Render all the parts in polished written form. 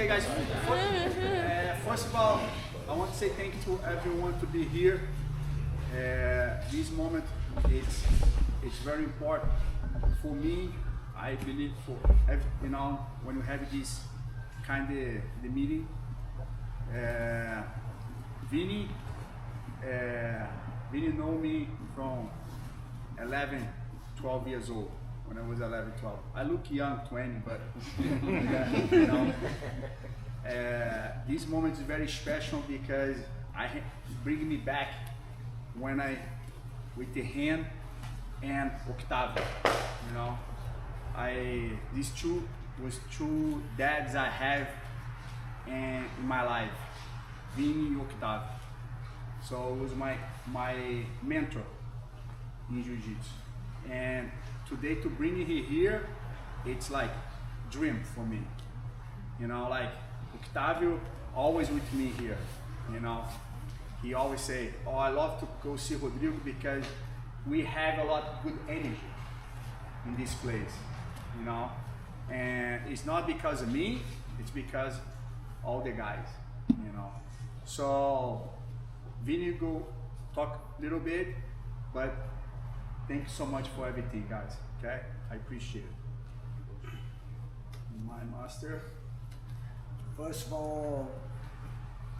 Okay, guys. First of all, I want to say thank you to everyone to be here. This moment, it's very important for me. I believe for when you have this kind of the meeting. Vini know me from 11, 12 years old. When I was 11, 12. I look young, 20, but this moment is very special because bring me back when with the hand and Octavio, these two dads I have in my life, Vini and Octavio. So it was my mentor in Jiu-Jitsu, and today to bring him here, it's like dream for me. Like Octavio always with me here. He always say, "Oh, I love to go see Rodrigo because we have a lot of good energy in this place." And it's not because of me; it's because all the guys. So Vini go talk a little bit, but thank you so much for everything, guys. Okay, I appreciate it. My master. First of all,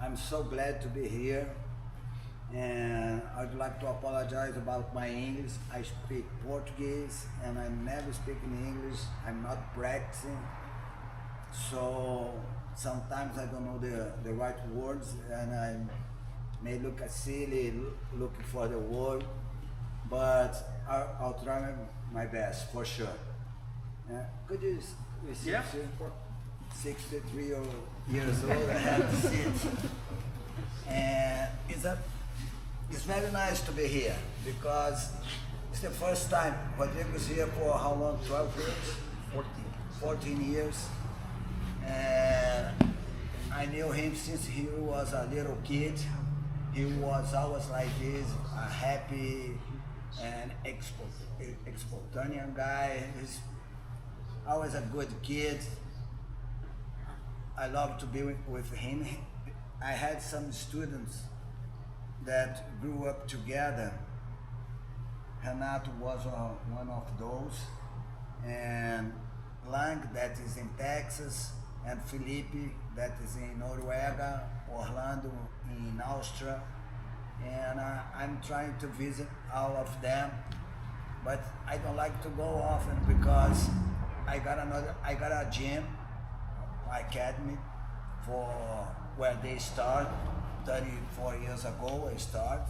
I'm so glad to be here, and I'd like to apologize about my English. I speak Portuguese, and I never speak in English. I'm not practicing, so sometimes I don't know the right words, and I may look silly looking for the word, but I'll try my best for sure. Could you see? Yeah. 63 years old, I have to sit. And it's very nice to be here because it's the first time. Rodrigo's here for how long? 12 years? 14 years. And I knew him since he was a little kid. He was always like this, a happy and spontaneous guy. He's always a good kid. I love to be with him. I had some students that grew up together. Renato was one of those, and Lang, that is in Texas, and Felipe, that is in Noruega, Orlando in Austria, and I'm trying to visit all of them, but I don't like to go often because I got a gym, academy for where they start. 34 years ago I start,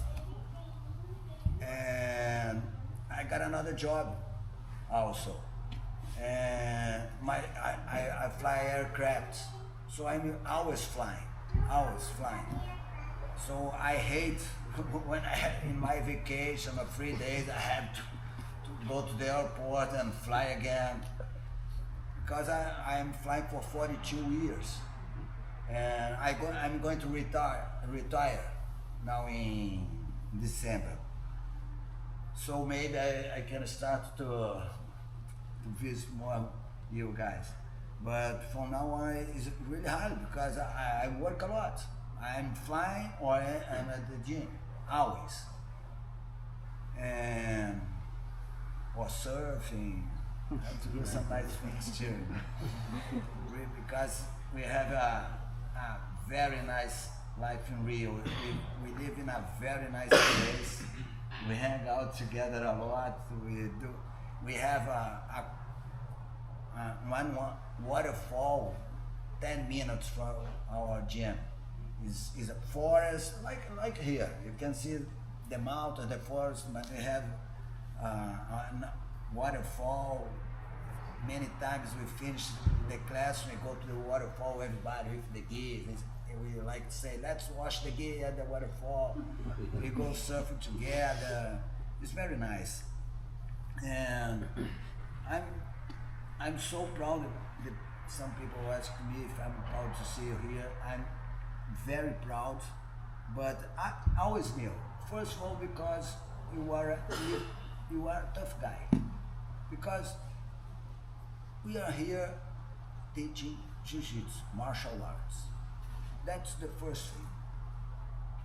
and I got another job also, and I fly aircraft, so I'm always flying. So I hate when in my vacation or 3 days I have to go to the airport and fly again, because I'm flying for 42 years, and I'm going to retire now in December. So maybe I can start to visit more you guys. But from now on it's really hard because I work a lot. I'm flying or I'm at the gym, always. And or surfing. I have to do some nice things too. Because we have a very nice life in Rio. We live in a very nice place. We hang out together a lot. We have one waterfall 10 minutes from our gym. Is a forest like here. You can see the mountain, the forest, but we have a waterfall. Many times we finish the class, we go to the waterfall, everybody with the gi. We like to say, let's wash the gi at the waterfall. We go surfing together. It's very nice. And I'm so proud that some people ask me if I'm proud to see you here. I'm very proud, but I always knew. First of all, because you are a tough guy. Because we are here teaching Jiu-Jitsu, martial arts. That's the first thing.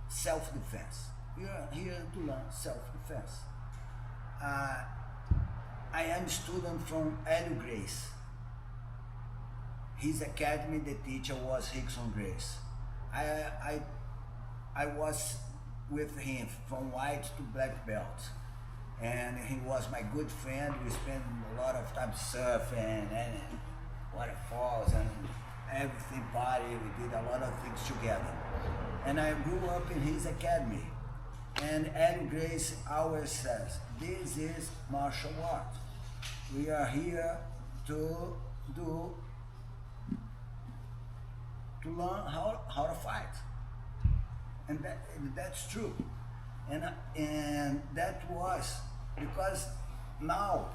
Self-defense. We are here to learn self-defense. I am student from Hélio Grace. His academy, the teacher was Rickson Grace. I was with him from white to black belt, and he was my good friend. We spent a lot of time surfing and waterfalls and everything, party. We did a lot of things together. And I grew up in his academy. And Hélio Grace always says, this is martial art. We are here to learn how to fight. And that's true. And that was because now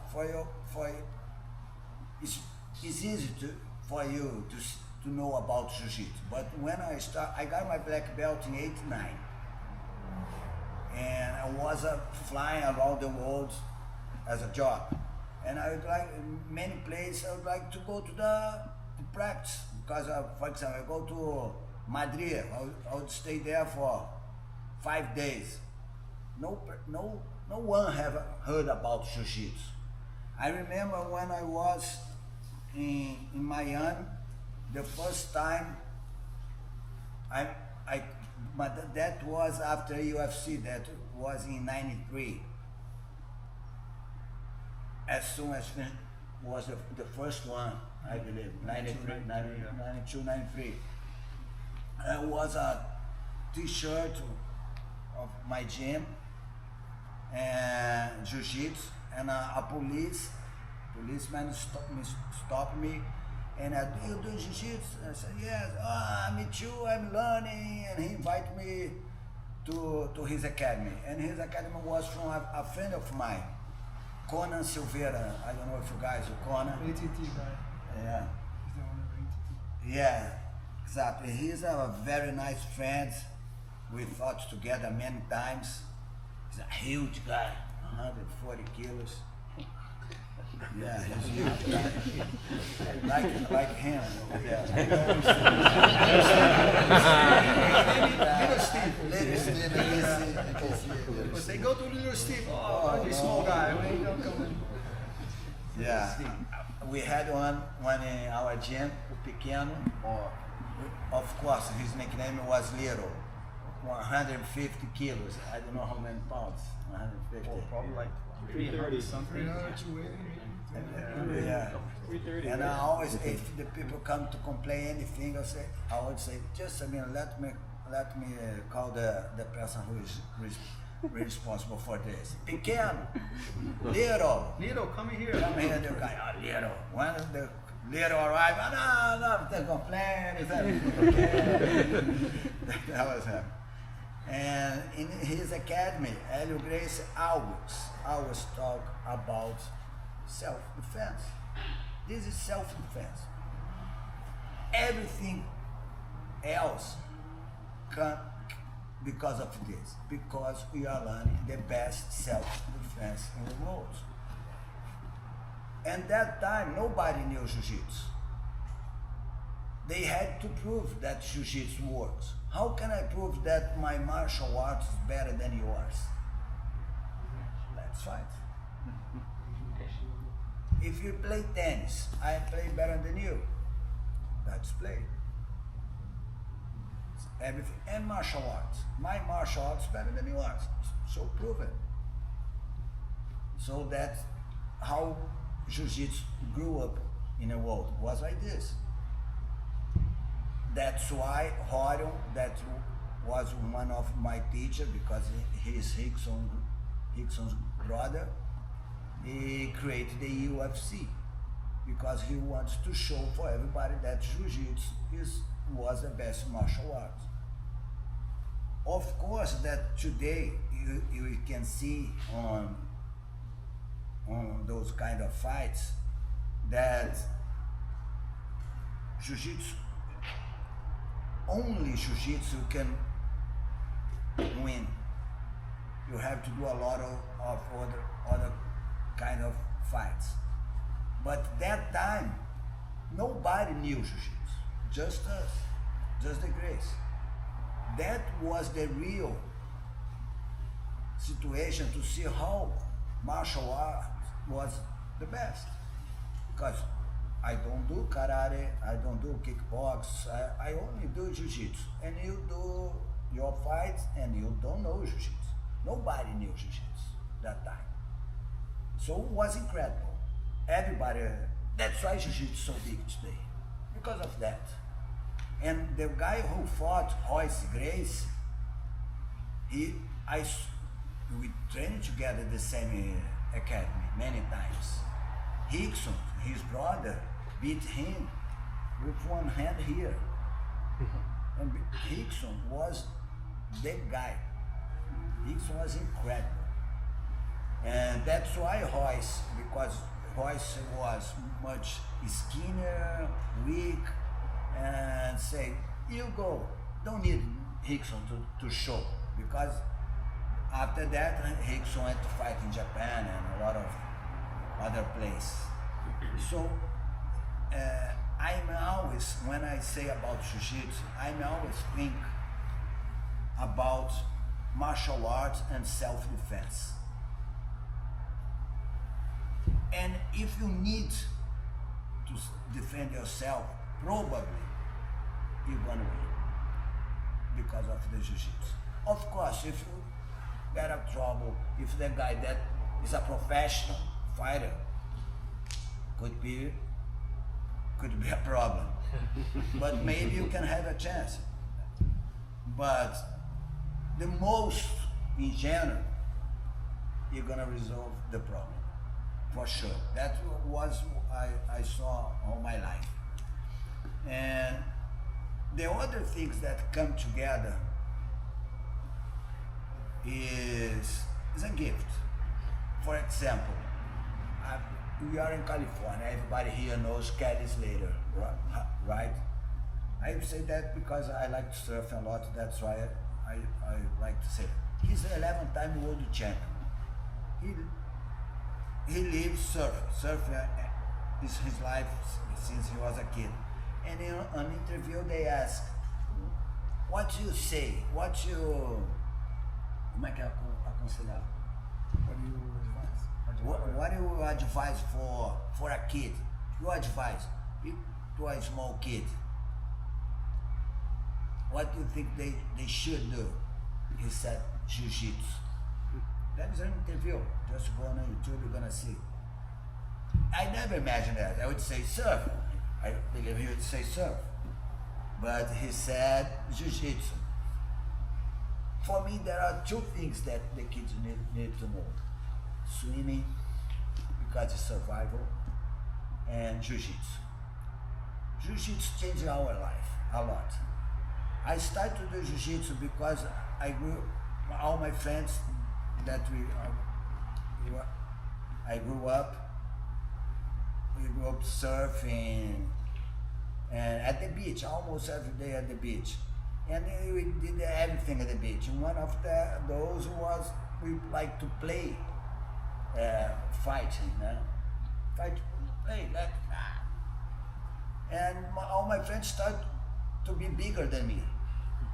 it's easy for you to know about Jiu-Jitsu. But when I got my black belt in '89, and I was flying around the world as a job. And I would like, in many places, I would like to go to practice. Because, for example, I go to Madrid, I would stay there for 5 days. No one have heard about Jiu-Jitsu. I remember when I was in Miami, the first time but that was after UFC, that was in '93. As soon as was the first one, I believe, 93, 92, 93. There was a t-shirt of my gym and Jiu-Jitsu, and a policeman stopped me. And do you do Jiu-Jitsu? I said, yes. Me too, I'm learning. And he invited me to his academy. And his academy was from a friend of mine, Conan Silveira. I don't know if you guys know Conan. ATT guy. Yeah. He's the owner of ATT. Yeah, exactly. He's a very nice friend. We fought together many times. He's a huge guy, 140 kilos. Yeah, he's huge guy. like him. Yeah. Little Steve. Você go to Little Steve. Oh, the small guy. When you don't come in. Yeah. We had one in our gym, o Pequeno. Of course, his nickname was Little. 150 kilos. I don't know how many pounds. 150. Probably like 330 something. Yeah. 330. And I always, if the people come to complain anything, I would say, just a minute, let me call the person who is responsible for this. Pequeno, Little, come here. Come here, the guy. Little. When the Little arrived, no, they complain. That was him. And in his academy, Hélio Grace always talk about self-defense. This is self-defense. Everything else comes because of this, because we are learning the best self-defense in the world. And that time, nobody knew Jiu-Jitsu. They had to prove that Jiu-Jitsu works. How can I prove that my martial arts is better than yours? Let's fight. If you play tennis, I play better than you. Let's play. Everything. And martial arts. My martial arts is better than yours. So prove it. So that's how Jiu-Jitsu grew up in the world. It was like this. That's why Horion, that was one of my teachers, because he's Rickson's brother, he created the UFC because he wants to show for everybody that Jiu-Jitsu was the best martial art. Of course, that today you can see on those kind of fights that Jiu-Jitsu, only Jiu-Jitsu can win. You have to do a lot of other kind of fights. But that time, Nobody knew jiu-jitsu, just us, just the Grace. That was the real situation to see how martial art was the best. Because I don't do karate, I don't do kickbox, I only do jiu-jitsu. And you do your fights and you don't know jiu-jitsu. Nobody knew jiu-jitsu that time. So it was incredible. Everybody, that's why jiu-jitsu is so big today, because of that. And the guy who fought Royce Gracie, we trained together at the same academy many times. Rickson, his brother, beat him with one hand here. And Rickson was the guy. Rickson was incredible. And that's why Royce, because Royce was much skinnier, weak, and say, you go, don't need Rickson to show, because after that Rickson went to fight in Japan and a lot of other places. So I'm always, when I say about jiu-jitsu, I'm always think about martial arts and self-defense. And if you need to defend yourself, probably you're gonna win because of the jiu-jitsu. Of course, if you get in trouble, if the guy that is a professional fighter, could be a problem. But maybe you can have a chance. But the most, in general, you're gonna resolve the problem, for sure. That was I saw all my life. And the other things that come together is a gift. For example, we are in California. Everybody here knows Kelly Slater, right? I say that because I like to surf a lot. That's why I like to say it. He's an 11-time world champion. He lives surf. Surf is his life since he was a kid. And in an interview they ask, what you say, como é que é aconselhar? What do you advise for a kid? You advise to a small kid. What do you think they should do? He said, jiu-jitsu. That is an interview. Just go on YouTube, you're gonna see. I never imagined that. I would say surf. I believe he would say surf. But he said jiu-jitsu. For me, there are two things that the kids need to know. Swimming, because it's survival, and jiu-jitsu. Jiu-jitsu changed our life a lot. I started to do jiu-jitsu because all my friends that I grew up surfing and at the beach, almost every day at the beach. And we did everything at the beach. And one of those was we like to play fighting, play like that. And all my friends started to be bigger than me.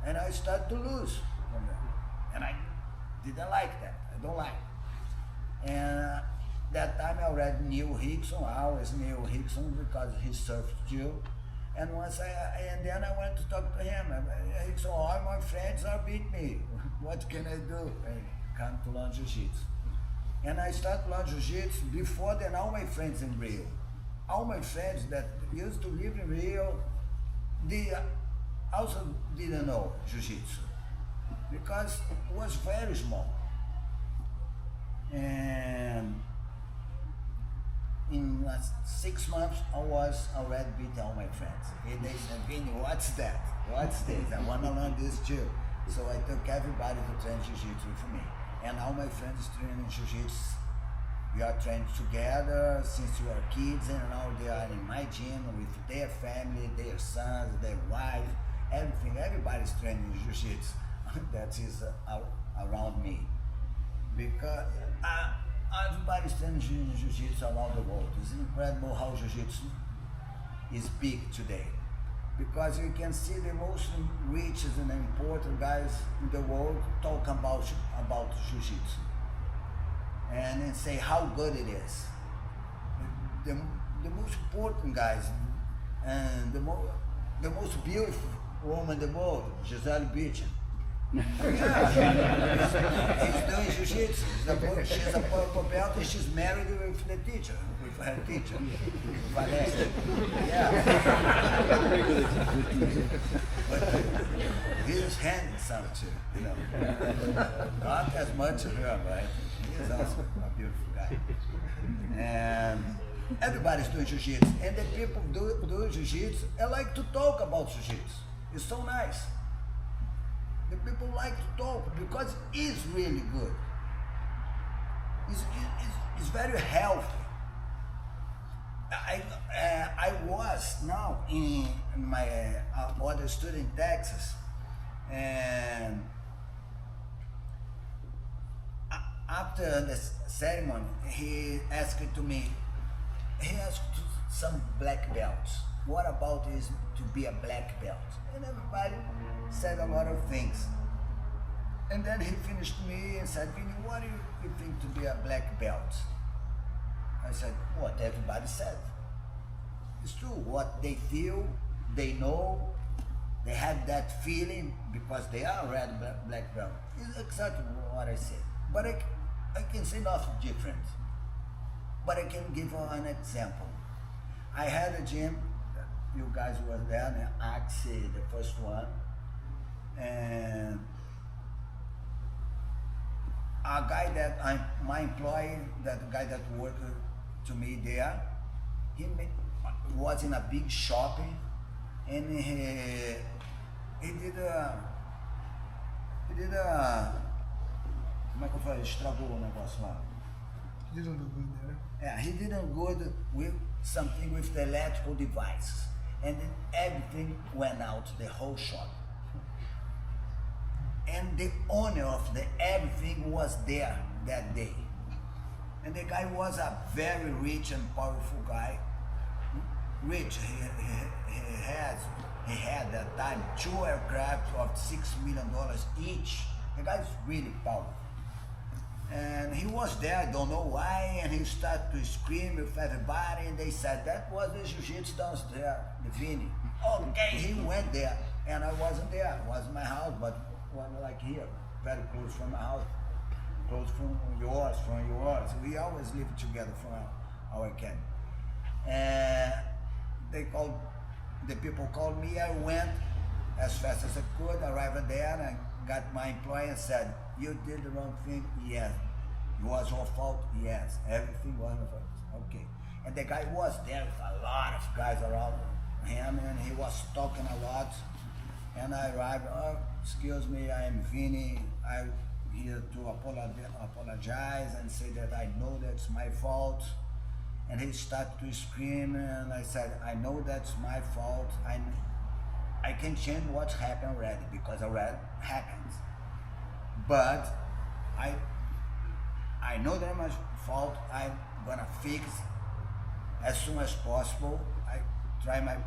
And I started to lose from them. And I didn't like that. I don't like it. And that time I already knew Rickson. I always knew Rickson because he surfed too. And then I went to talk to him. Rickson, all my friends are beat me. What can I do? I come to learn jiu-jitsu. And I started learn jiu-jitsu before then. All my friends in Rio, all my friends that used to live in Rio, they also didn't know jiu-jitsu because it was very small. And in 6 months, I was already beating all my friends. And they said, Vini, what's that? What's this? I want to learn this too. So I took everybody to train jiu-jitsu with me. And all my friends training jiu-jitsu. We are trained together since we were kids, and now they are in my gym with their family, their sons, their wife, everything. Everybody's training jiu-jitsu that is around me. Because everybody's training jiu-jitsu around the world. It's incredible how jiu-jitsu is big today. Because you can see the most richest and important guys in the world talk about jiu-jitsu and say how good it is. The most important guys and the most beautiful woman in the world, Gisele Bündchen. Yeah, he's doing jiu-jitsu. She's a purple belt and she's married with her teacher, Vanessa. Yeah. But he's handsome too, you know. Not as much as her, but he's also a beautiful guy. And everybody's doing jiu-jitsu. And the people do jiu-jitsu, they like to talk about jiu-jitsu. It's so nice. The people like to talk because it's really good. It's very healthy. I was now in my other studio in Texas, and after the ceremony, he asked some black belts. What about is to be a black belt? And everybody said a lot of things. And then he finished me and said, Vini, what do you think to be a black belt? I said, what everybody said. It's true, what they feel, they know, they have that feeling because they are red black belt. It's exactly what I said. But I can say nothing different. But I can give an example. I had a gym, you guys were there, Akxe, the first one, and a guy that my employee, that guy that worked to me there, he was in a big shopping, and he did a como é que eu falei? Estragou o negócio lá. He didn't look good there. Yeah, he didn't good with something with the electrical devices, and then everything went out, the whole shop. And the owner of everything was there that day. And the guy was a very rich and powerful guy. Rich, he had that time 2 aircraft of $6 million each. The guy's really powerful. And he was there, I don't know why, and he started to scream with everybody, and they said, that was the jiu-jitsu downstairs, the Vini. Okay, he went there, and I wasn't there. It wasn't my house, but one like here, very close from my house, close from yours. We always live together from our camp. And the people called me, I went as fast as I could, arrived there, and I got my employee and said, you did the wrong thing? Yes. It was your fault? Yes. Everything was your fault. Okay. And the guy was there with a lot of guys around him, and he was talking a lot. And I arrived, excuse me, I am Vini. I'm here to apologize and say that I know that's my fault. And he started to scream, and I said, I know that's my fault. I can change what's happened already, because already happened. But I know that's my fault. I'm gonna fix as soon as possible. I try my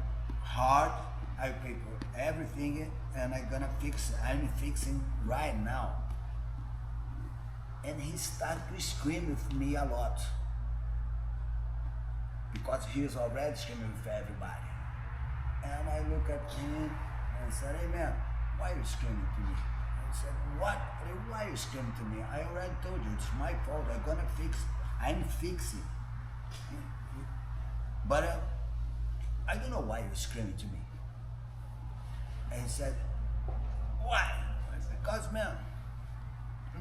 hard. I pay for everything, and I'm gonna fix it. I'm fixing right now. And he started to scream with me a lot, because he's already screaming with everybody. And I look at him and said, hey man, why are you screaming to me? I said, what? Why are you screaming to me? I already told you, it's my fault, I'm gonna fix it. I'm fixing. But I don't know why you're screaming to me. And he said, why? I said, because man,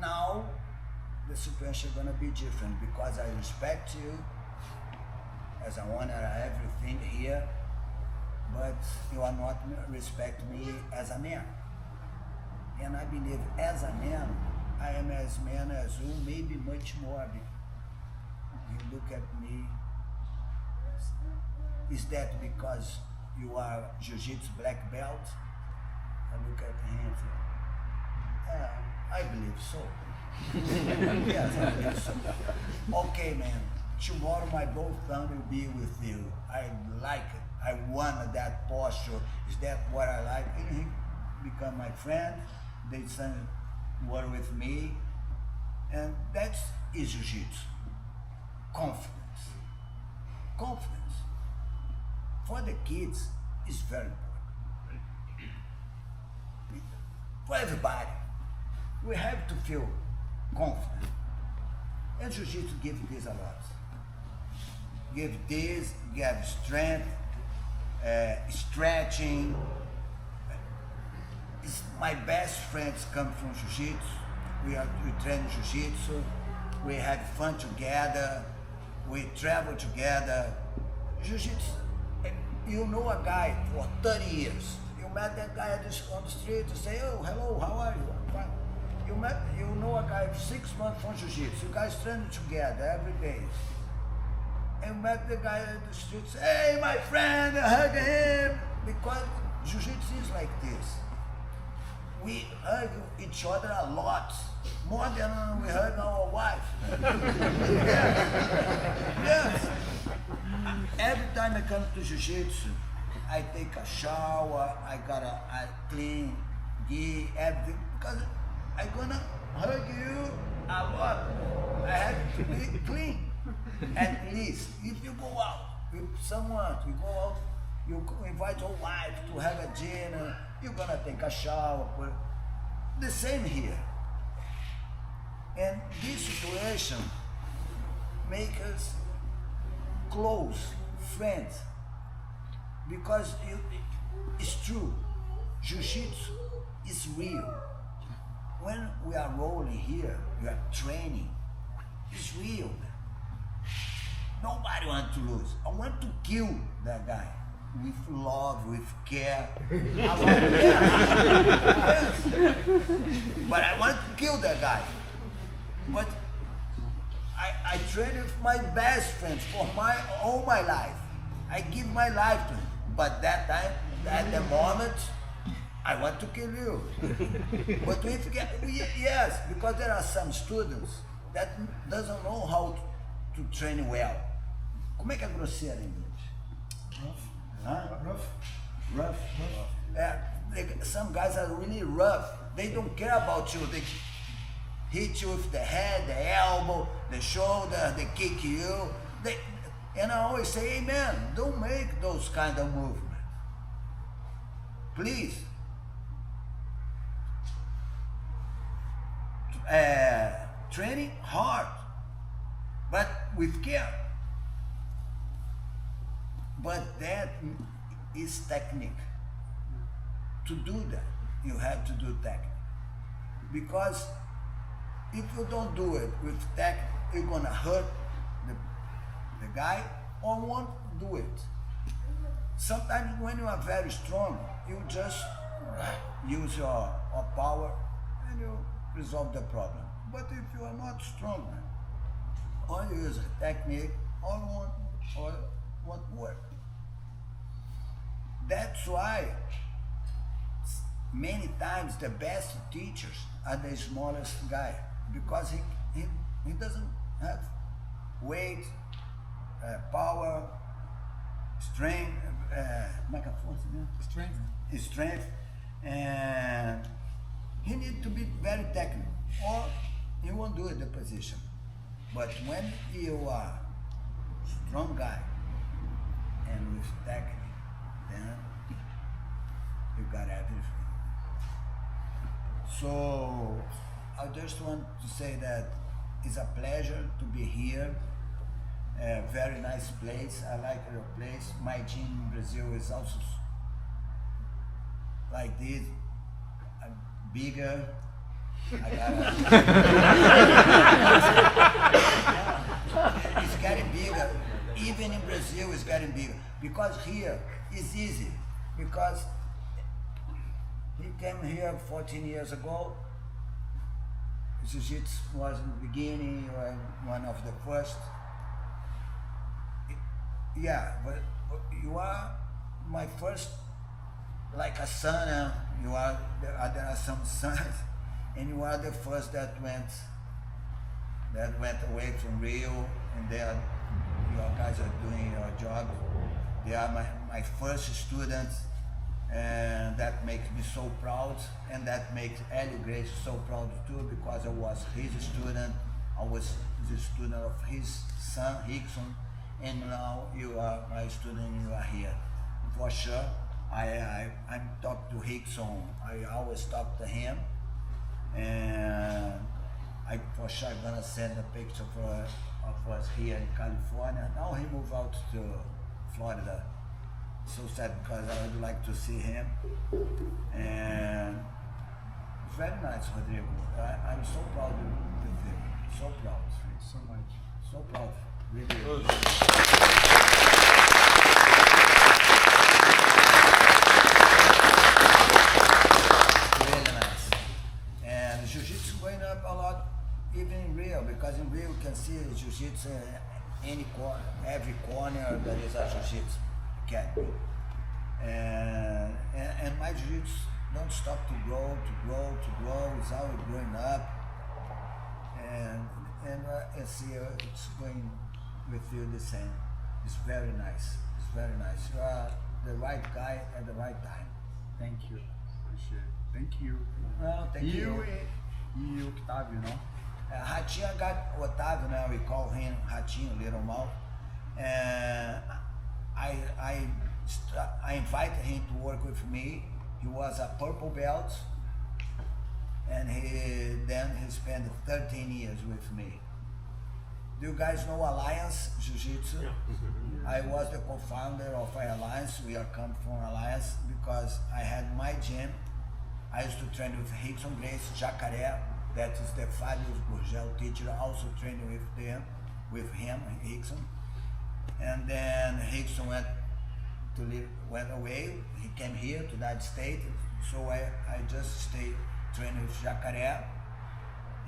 now the situation is gonna be different, because I respect you as an owner of everything here, but you are not respecting me as a man. And I believe as a man, I am as man as you, maybe much more. You look at me, is that because you are jiu-jitsu black belt? I look at him and say, I believe so. Yes, I believe so. Okay man, tomorrow my both thumb will be with you. I like it. I want that posture. Is that what I like? And he become my friend. They started work with me, and that's is jiu-jitsu. Confidence. Confidence. For the kids, is very important. For everybody, we have to feel confident. And jiu-jitsu gives this a lot. Give this, give strength, stretching. My best friends come from jiu-jitsu. We train jiu-jitsu. We have fun together. We travel together. Jiu-jitsu, you know a guy for 30 years. You met that guy on the street, you say, oh, hello, how are you? I'm fine. You know a guy 6 months from jiu-jitsu. You guys train together every day. And you met the guy on the street, say, hey, my friend, hug him. Because jiu-jitsu is like this. We hug each other a lot, more than we hug our wife. Yes. Every time I come to jiu-jitsu, I take a shower, I clean, gi, everything, because I'm gonna hug you a lot. I have to be clean. At least, if you go out with someone, you go out, you invite your wife to have a dinner, you're gonna take a shower. The same here. And this situation makes us close friends, because it's true. Jiu-jitsu is real. When we are rolling here, we are training. It's real. Nobody wants to lose. I want to kill that guy. With love, with care. I want yes. But I want to kill that guy. But I train with my best friends for all my life. I give my life to him. But that time, at the moment, I want to kill you. But yes, because there are some students that doesn't know how to train well. Como é que é grosseiro em inglês? Rough. Some guys are really rough. They don't care about you. They hit you with the head, the elbow, the shoulder, they kick you. And I always say, hey man, don't make those kind of movements. Please. Training hard, but with care. But that is technique. To do that, you have to do technique. Because if you don't do it with technique, you're gonna hurt the guy or won't do it. Sometimes when you are very strong, you just use your power and you resolve the problem. But if you are not strong, or you use a technique, or won't work. That's why many times the best teachers are the smallest guy, because he doesn't have weight, power, strength, strength, and he needs to be very technical, or he won't do it the position. But when you are strong guy and with technique, then you got everything. So I just want to say that it's a pleasure to be here. A very nice place. I like your place. My gym in Brazil is also like this, bigger. It's getting bigger. Even in Brazil, it's getting bigger. Because here it's easy. Because he came here 14 years ago. Jiu-Jitsu was in the beginning, one of the first. Yeah, but you are my first, like a son. You are there are some sons, and you are the first that went away from Rio, and your guys are doing your job They are my first students, and that makes me so proud, and that makes Elio Grace so proud too, because I was his student. I was the student of his son, Rickson, and now you are my student and you are here. For sure, I'm talking to Rickson. I always talk to him, and for sure I'm gonna send a picture of us here in California. Now he moved out to Florida. So sad, because I would like to see him. And it's very nice, Rodrigo. I'm so proud of you. So proud. Thanks so much. So proud. Really. Really nice. And Jiu-Jitsu going up a lot, even in Rio, because in Rio you can see Jiu-Jitsu every corner there is a Jiu-Jitsu academy. And my Jiu-Jitsu don't stop to grow. It's always growing up. And see, it's going with you the same. It's very nice. It's very nice. You are the right guy at the right time. Thank you. Appreciate it. Thank you. Well, thank you. E o Octavio, não? Ratinho got Otávio now, we call him Ratinho, Little Mouth. And I invited him to work with me. He was a purple belt, and he spent 13 years with me. Do you guys know Alliance Jiu-Jitsu? Yeah. I was the co-founder of Alliance. We are come from Alliance because I had my gym. I used to train with Rickson Grace, Jacaré, that is the Fabio Gurgel teacher, also trained with him, Rickson. And then Rickson went away. He came here to the United States, so I just stayed training with Jacaré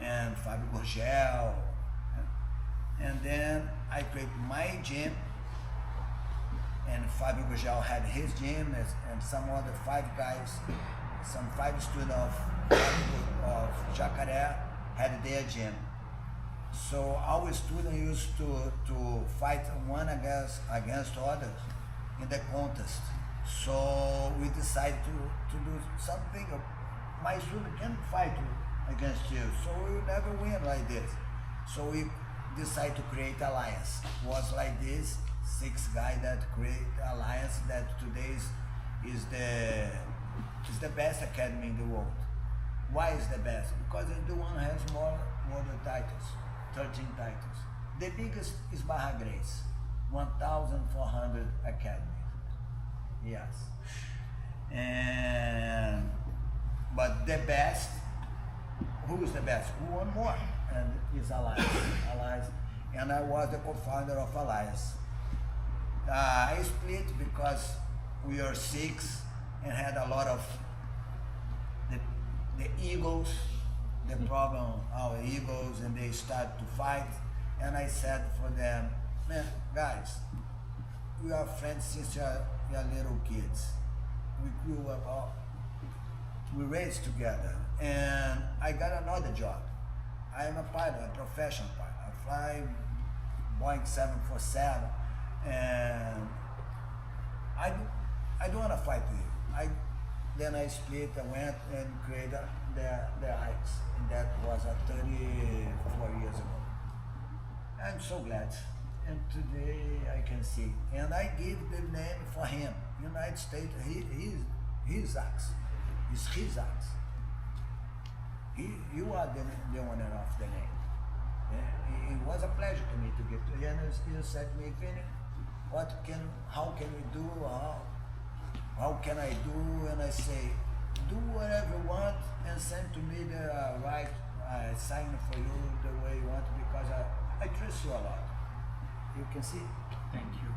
and Fabio Gurgel. And then I created my gym, and Fabio Gurgel had his gym, and some other 5 guys, some 5 students of Jacaré had their gym. So our students used to fight one against others in the contest. So we decided to do something. My student can fight against you, so we will never win like this. So we decided to create alliance. It was like this, 6 guys that create alliance that today is the best academy in the world. Why is the best? Because the one has more titles, 13 titles. The biggest is Barra Grace, 1,400 academies. Yes. But the best, who is the best? Who won more? And is Alliance. And I was the co-founder of Alliance. I split because we are 6 and had a lot of the egos, the problem, our egos, and they start to fight. And I said for them, man, guys, we are friends since you're little kids. We grew up, we raised together, and I got another job. I am a pilot, a professional pilot. I fly Boeing 747, and I don't want to fight with you. Then I split, I went and created the Akxe, and that was 34 years ago. I'm so glad. And today I can see. And I give the name for him. United States, his Akxe. It's his Akxe. You are the owner of the name. It was a pleasure to me to give to him. And he said to me, Vinny, how can we do? How can I do? And I say, do whatever you want and send to me the right sign for you the way you want, because I trust you a lot. You can see. Thank you.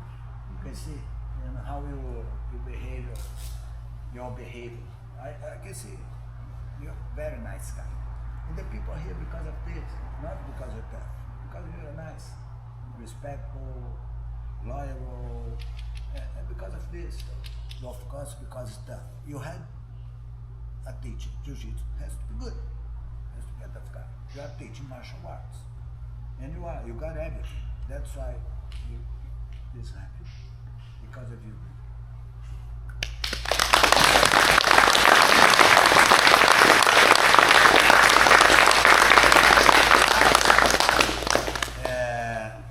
You can see how you behave, your behavior. I can see. You're a very nice guy. And the people are here because of this, not because of that. Because you're nice, respectful, loyal, and because of this. Of course, because it's tough. You had a teacher, Jiu-Jitsu, has to be good. Has to be a tough guy. You are teaching martial arts. And you got everything. That's why this happened. because of you.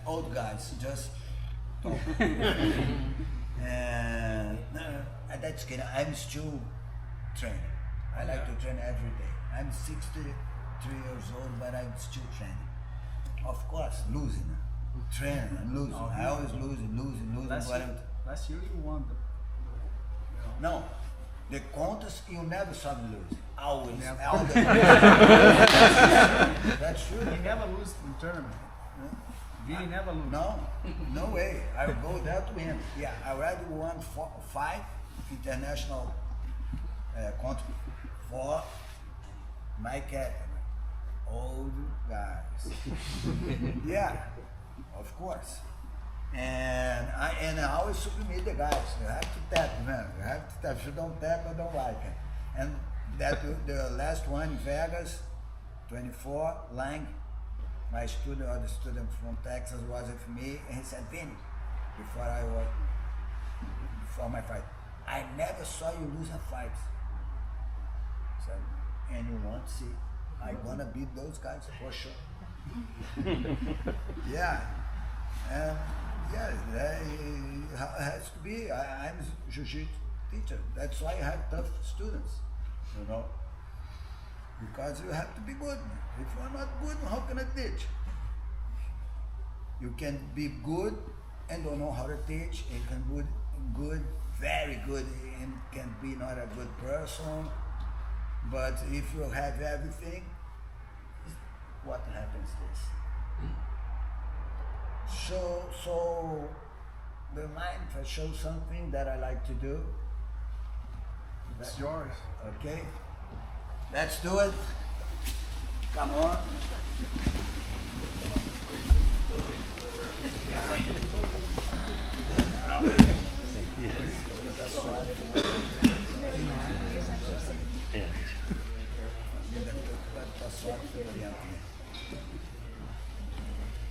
Old guys, just talk. And that's good. I'm still training. I like to train every day. I'm 63 years old, but I'm still training. Of course, losing. Training and losing. I always losing. Last year you won the. No, the contest you never saw me lose. Always. Never. All the That's true. You never lose in tournament. Vini never lose. No way. I will go there to win. Yeah, I already won 5 international countries for my category. Old guys. Yeah, of course. And I always submit the guys. You have to tap, man. You have to tap. If you don't tap, I don't like it. And that the last one in Vegas, 24, Lang, my student, or the student from Texas was with me, and he said, Vinny, before my fight, I never saw you lose a fight. I said, and you want to see, I'm gonna beat those guys for sure. Yeah. And yeah, it has to be. I'm a jiu-jitsu teacher. That's why I have tough students, you know. Because you have to be good. If you're not good, how can I teach? You can be good and don't know how to teach. You can be good, very good, and can be not a good person. But if you have everything, what happens is so the mind if I show something that I like to do. It's yours. Okay, let's do it. Come on.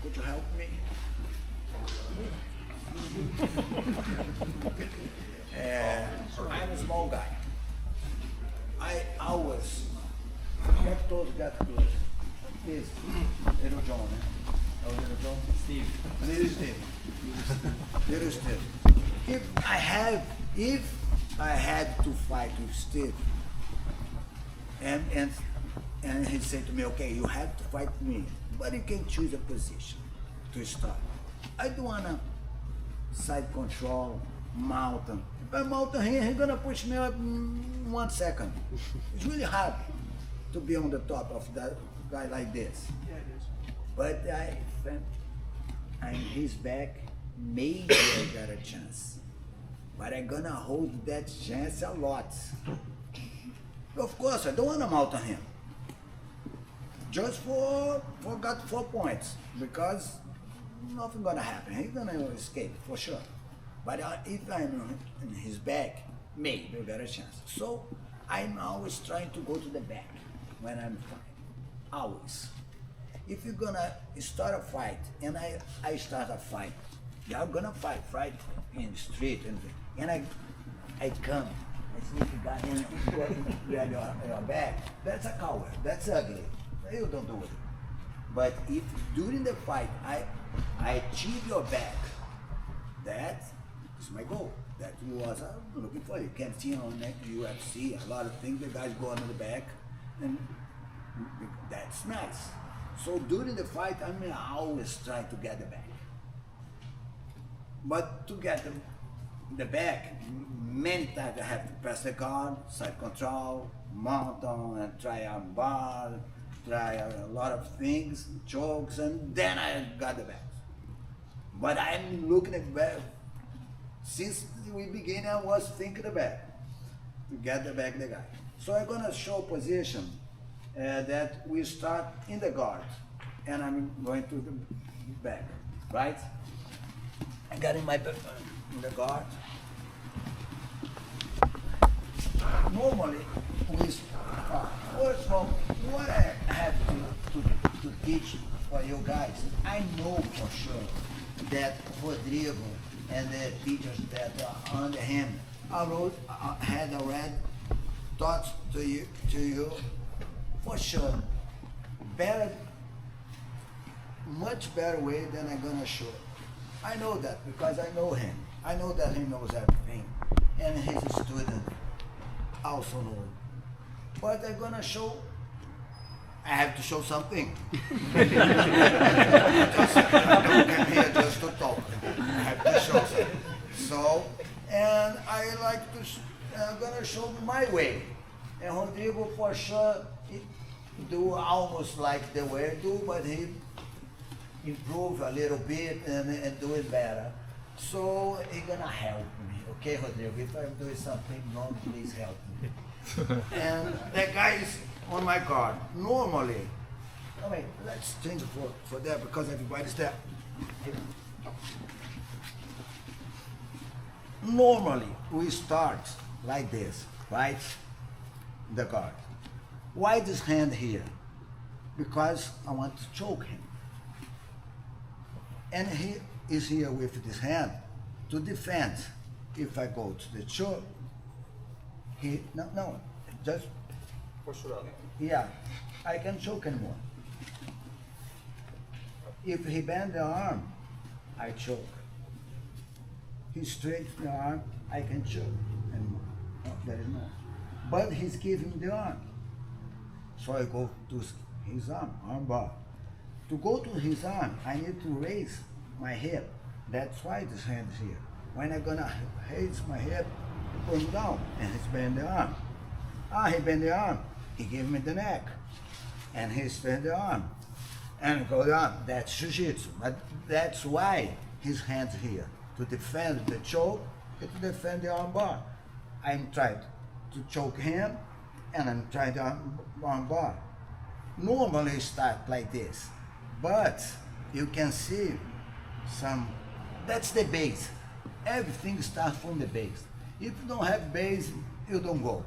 Could you help me? I'm a small guy. I always have those guys good. This little John, eh? Oh, little John? Steve. Little Steve. Little Steve. If I had to fight with Steve, and he said to me, okay, you have to fight me, but you can choose a position to start. I don't wanna side control, mountain. If I mountain here, he's gonna push me up in 1 second. It's really hard to be on the top of that guy like this. Yeah, it is. But I'm his back, maybe I got a chance. But I'm gonna hold that chance a lot. Of course, I don't wanna mountain him. Just for got 4 points, because nothing gonna happen. He's gonna escape for sure. But if I'm in his back, maybe I got a chance. So I'm always trying to go to the back when I'm fighting. Always. If you're gonna start a fight and I start a fight, you're gonna fight in the street and I come. I see if you got him grab your back. That's a coward. That's ugly. You don't do it. But if during the fight I achieve your back, that is my goal. That was I'm looking for. You can see on UFC a lot of things. The guys go under the back, and that's nice. So during the fight, I'm always trying to get the back. But to get the back, many times I have to press the guard, side control, mount on, and try arm bar, try a lot of things, chokes, and then I got the back. But I'm looking at the back. Since we began, I was thinking the back, to get the back the guy. So I'm gonna show position that we start in the guard, and I'm going to the back, right? I got in the guard. Normally, first of all, what I have to teach for you guys, I know for sure that Rodrigo and the teachers that are under him had already taught to you for sure. Better, much better way than I'm gonna show. I know that because I know him. I know that he knows everything, and his student also know. But I'm gonna show. I have to show something. I don't come here just to talk. I have to show something. So, and I like to. I'm gonna show my way. And Rodrigo for sure he do almost like the way I do, but he improve a little bit and do it better. So he gonna help me, okay, Rodrigo? If I'm doing something wrong, please help me. And that guy is on my card. Normally, I mean, let's change it for that because everybody's there. Normally, we start like this, right? The card. Why this hand here? Because I want to choke him. And he is here with this hand to defend. If I go to the choke, no, just yeah, I can choke him more. If he bend the arm, I choke. He straightens the arm, I can choke. And no, there is no. But he's giving the arm. So I go to his arm bar. To go to his arm, I need to raise my hip. That's why this hand is here. When I'm gonna raise my hip, pull him down, and he's bend the arm. He bend the arm. He give me the neck, and he bend the arm, and go down. That's Jiu-Jitsu. But that's why his hand's here to defend the choke and to defend the arm bar. I'm trying to choke him, and I'm trying to arm bar. Normally start like this, but you can see some. That's the base. Everything starts from the base. If you don't have base, you don't go.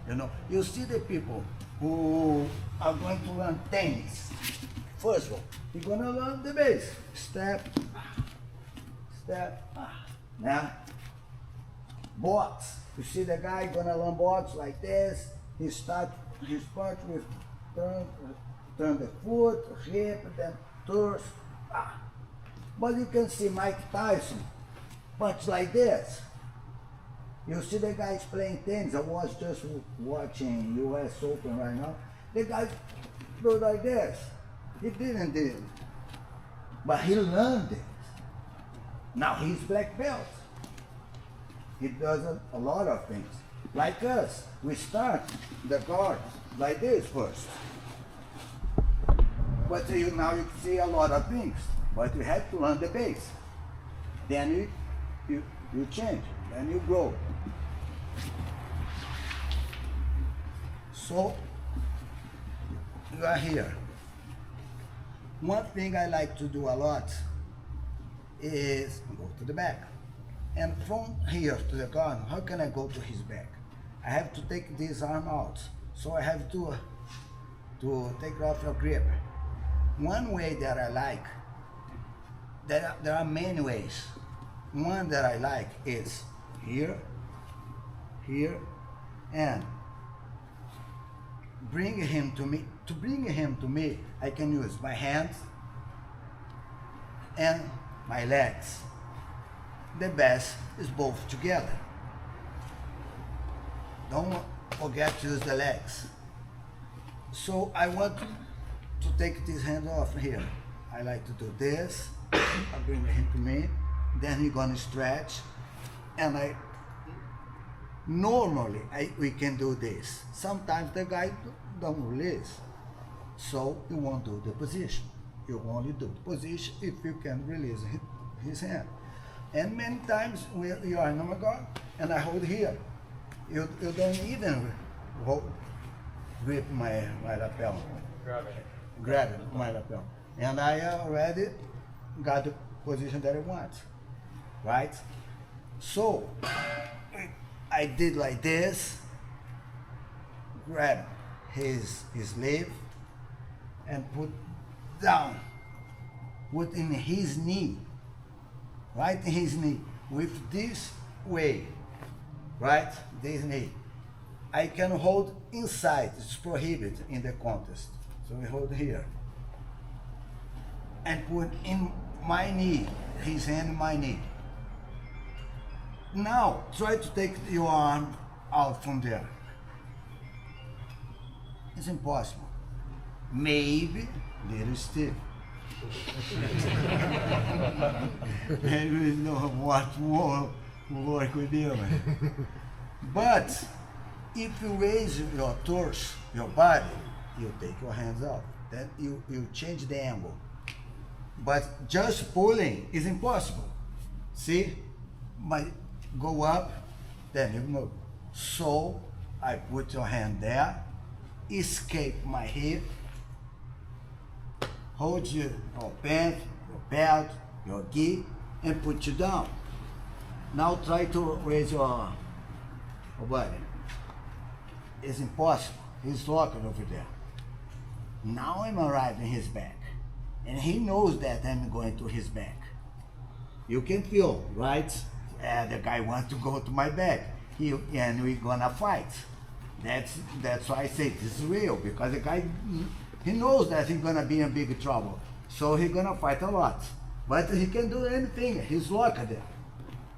You know, you see the people who are going to learn tennis. First of all, you're gonna learn the base. Step, now, box. You see the guy gonna learn box like this. He starts his punch with turn the foot, hip, then turns. But you can see Mike Tyson punch like this. You see the guys playing tennis. I was just watching US Open right now. The guy do like this. He didn't do it. But he learned it. Now he's black belt. He does a lot of things. Like us, we start the guard like this first. But now you see a lot of things. But you have to learn the base. Then you change, then you grow. So you are here. One thing I like to do a lot is go to the back. And from here to the guard, how can I go to his back? I have to take this arm out. So I have to take off your grip. One way that I like, there are many ways. One that I like is here, and bring him to me. To bring him to me, I can use my hands and my legs. The best is both together. Don't forget to use the legs. So I want to take this hand off here. I like to do this. I bring him to me. Then he's gonna stretch, and we can do this. Sometimes the guy don't release, so you won't do the position. You only do the position if you can release his hand. And many times you are in my guard, and I hold here. You don't even grip my lapel. Grab it, my lapel. And I already got the position that I want. Right? So I did like this, grab his sleeve and put down, put in his knee, right in his knee, with this way, right, this knee. I can hold inside, it's prohibited in the contest. So we hold here. And put in my knee, his hand in my knee. Now, try to take your arm out from there. It's impossible. Maybe little stiff. Maybe we know what more work with you. But if you raise your torso, your body, you take your hands out. Then you change the angle. But just pulling is impossible. See? Go up, then you move. So I put your hand there, escape my hip, hold your pant, your belt, your gi, and put you down. Now try to raise your body. It's impossible. He's locked over there. Now I'm arriving his back. And he knows that I'm going to his back. You can feel, right? The guy wants to go to my back. And we're gonna fight. That's why I say this is real, because the guy, he knows that he's gonna be in big trouble. So he's gonna fight a lot. But he can do anything. He's locked there.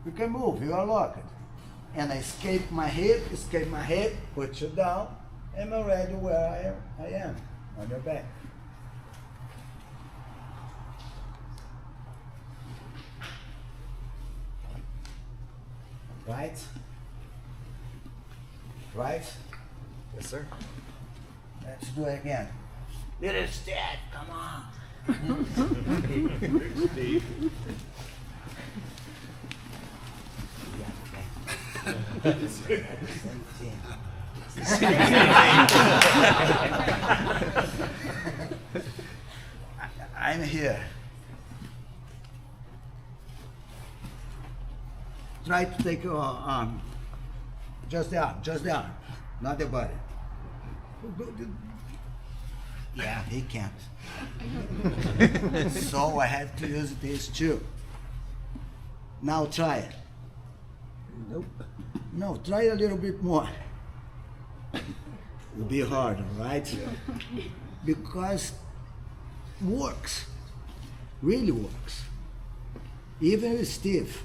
You can move, you are locked. And I escape my hip, put you down, and I'm ready where I am, on your back. Right? Right? Yes, sir. Let's do it again. Little step, come on. I'm here. Try to take your arm. Just the arm, not the body. Yeah, he can't. So I have to use this too. Now try it. Nope. No, try a little bit more. It'll be harder, right? Because works, really works. Even if it's stiff,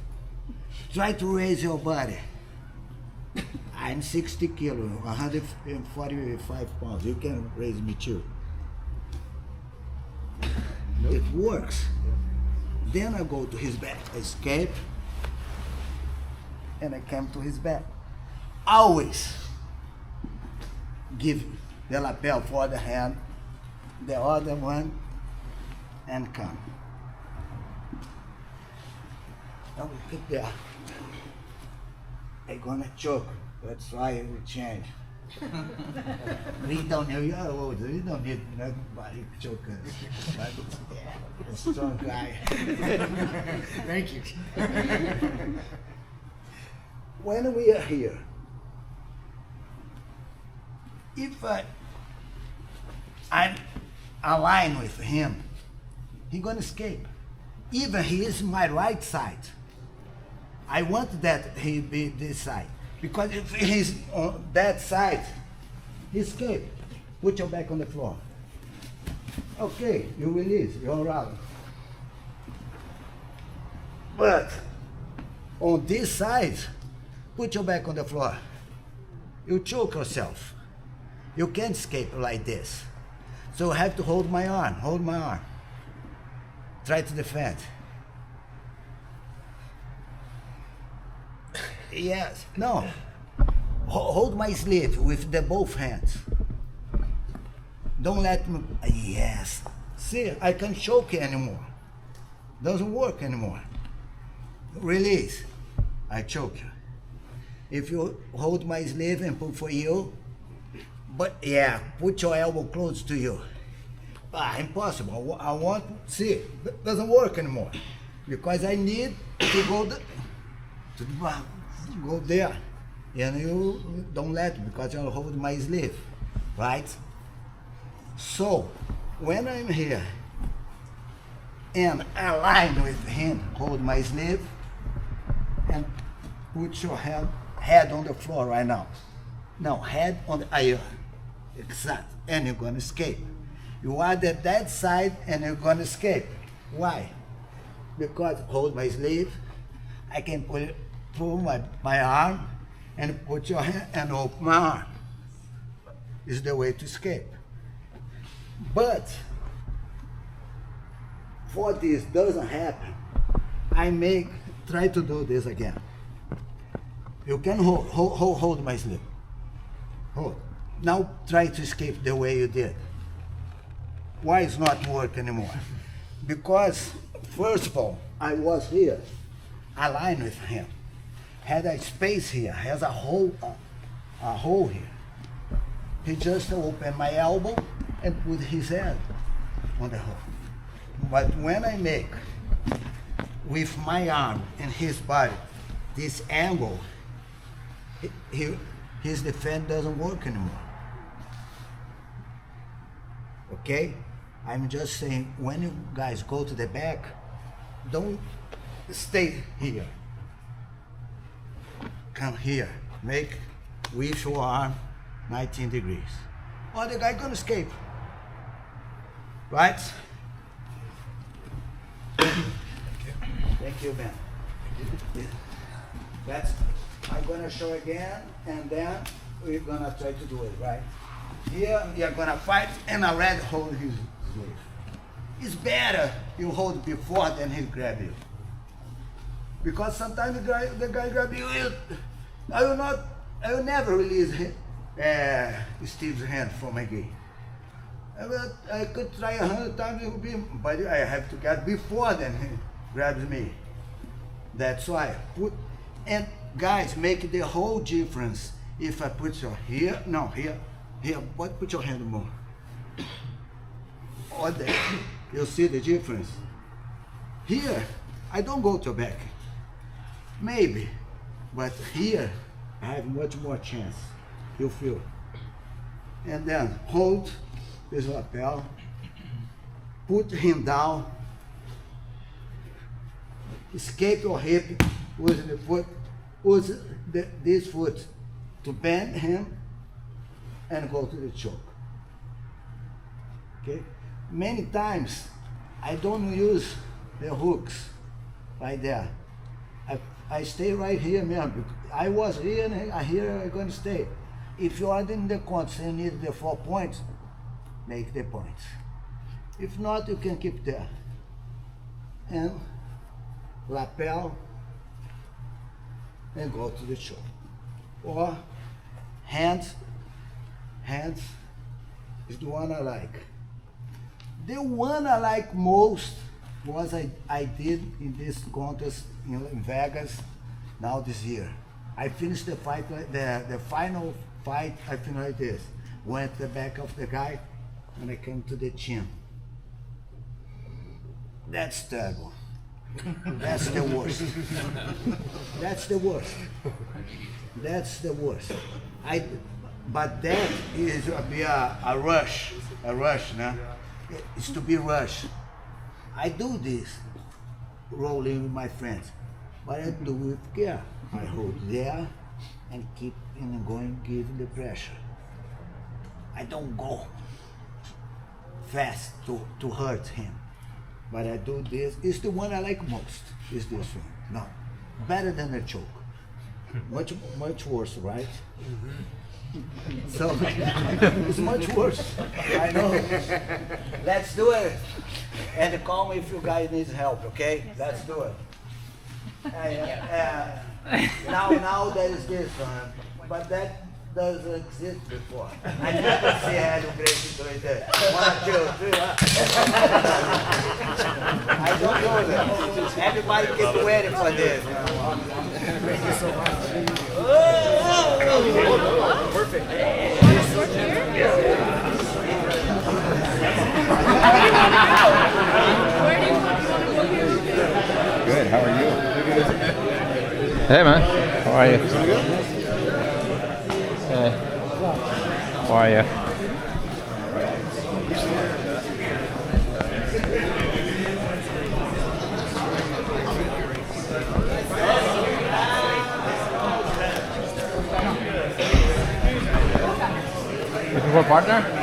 try to raise your body. I'm 60 kilos, 145 pounds. You can raise me too. Nope. It works. Then I go to his back, escape, and I come to his back. Always give the lapel for the hand, the other one, and come. Now we keep there. I'm gonna choke. That's why it will change. We don't know, you're old, we don't need nobody to choke us. But yeah, a strong guy. Thank you. When we are here, if I'm aligned with him, he's gonna escape. Even he is my right side. I want that he be this side. Because if he's on that side, he escape. Put your back on the floor. Okay, you release, you're out. But on this side, put your back on the floor. You choke yourself. You can't escape like this. So I have to hold my arm, Try to defend. Yes, no. Hold my sleeve with the both hands. Don't let me, yes. See, I can't choke anymore. Doesn't work anymore. Release, I choke you. If you hold my sleeve and pull for you, but yeah, put your elbow close to you. Impossible, I want, see, it doesn't work anymore. Because I need to go go there, and you don't let me because you'll hold my sleeve, right? So, when I'm here, and align with him. Hold my sleeve and put your head on the floor right now. Now, head on the air. Exact. And you're going to escape. You are at that side and you're going to escape. Why? Because hold my sleeve, I can pull my arm and put your hand and open my arm. Is the way to escape. But for this doesn't happen, try to do this again. You can hold my sleeve. Hold. Now try to escape the way you did. Why it's not work anymore? Because first of all, I was here, aligned with him. Had a space here, has a hole here. He just opened my elbow and put his head on the hole. But when I make with my arm and his body this angle, his defense doesn't work anymore. Okay? I'm just saying, when you guys go to the back, don't stay here. Come here, make with your arm 19 degrees. Or the guy gonna escape. Right? Thank you, man. I'm gonna show again, and then we're gonna try to do it, right? Here, you're gonna fight, and I already hold his sleeve. It's better you hold before than he grab you. Because sometimes the guy grab you, I will never release Steve's hand from my game. I could try 100 times, but I have to get before then he grabs me. That's why. And guys, make the whole difference. If I put your here, but put your hand more. Or there, you'll see the difference. Here, I don't go to back. Maybe, but here, I have much more chance. You feel. And then hold this lapel, put him down, escape your hip, use the foot, use this foot to bend him and go to the choke. Okay? Many times I don't use the hooks right there. I stay right here, man. I was here and here I'm gonna stay. If you are in the contest and need the 4 points, make the points. If not, you can keep there. And lapel and go to the choke. Or hands is the one I like. The one I like most was I did in this contest in Vegas now this year. I finished the fight, the final fight, I finished like this. Went the back of the guy and I came to the chin. That's terrible. That's the worst. That's the worst. That's the worst. But that is a rush, no? It's to be rushed. I do this, rolling with my friends, but I do with care. I hold there and keep going, giving the pressure. I don't go fast to hurt him, but I do this. It's the one I like most, is this one. No, better than a choke. Much worse, right? So it's much worse. I know. Let's do it. And call me if you guys need help, okay? Let's do it. Now there is this one, but that doesn't exist before. I never see Hélio Gracie doing that. 1, 2, 3. I don't know that. Everybody get ready for this. Thank you so much. Perfect. Good, how are you? Hey man, how are you? Hey, how are you? Looking for a partner?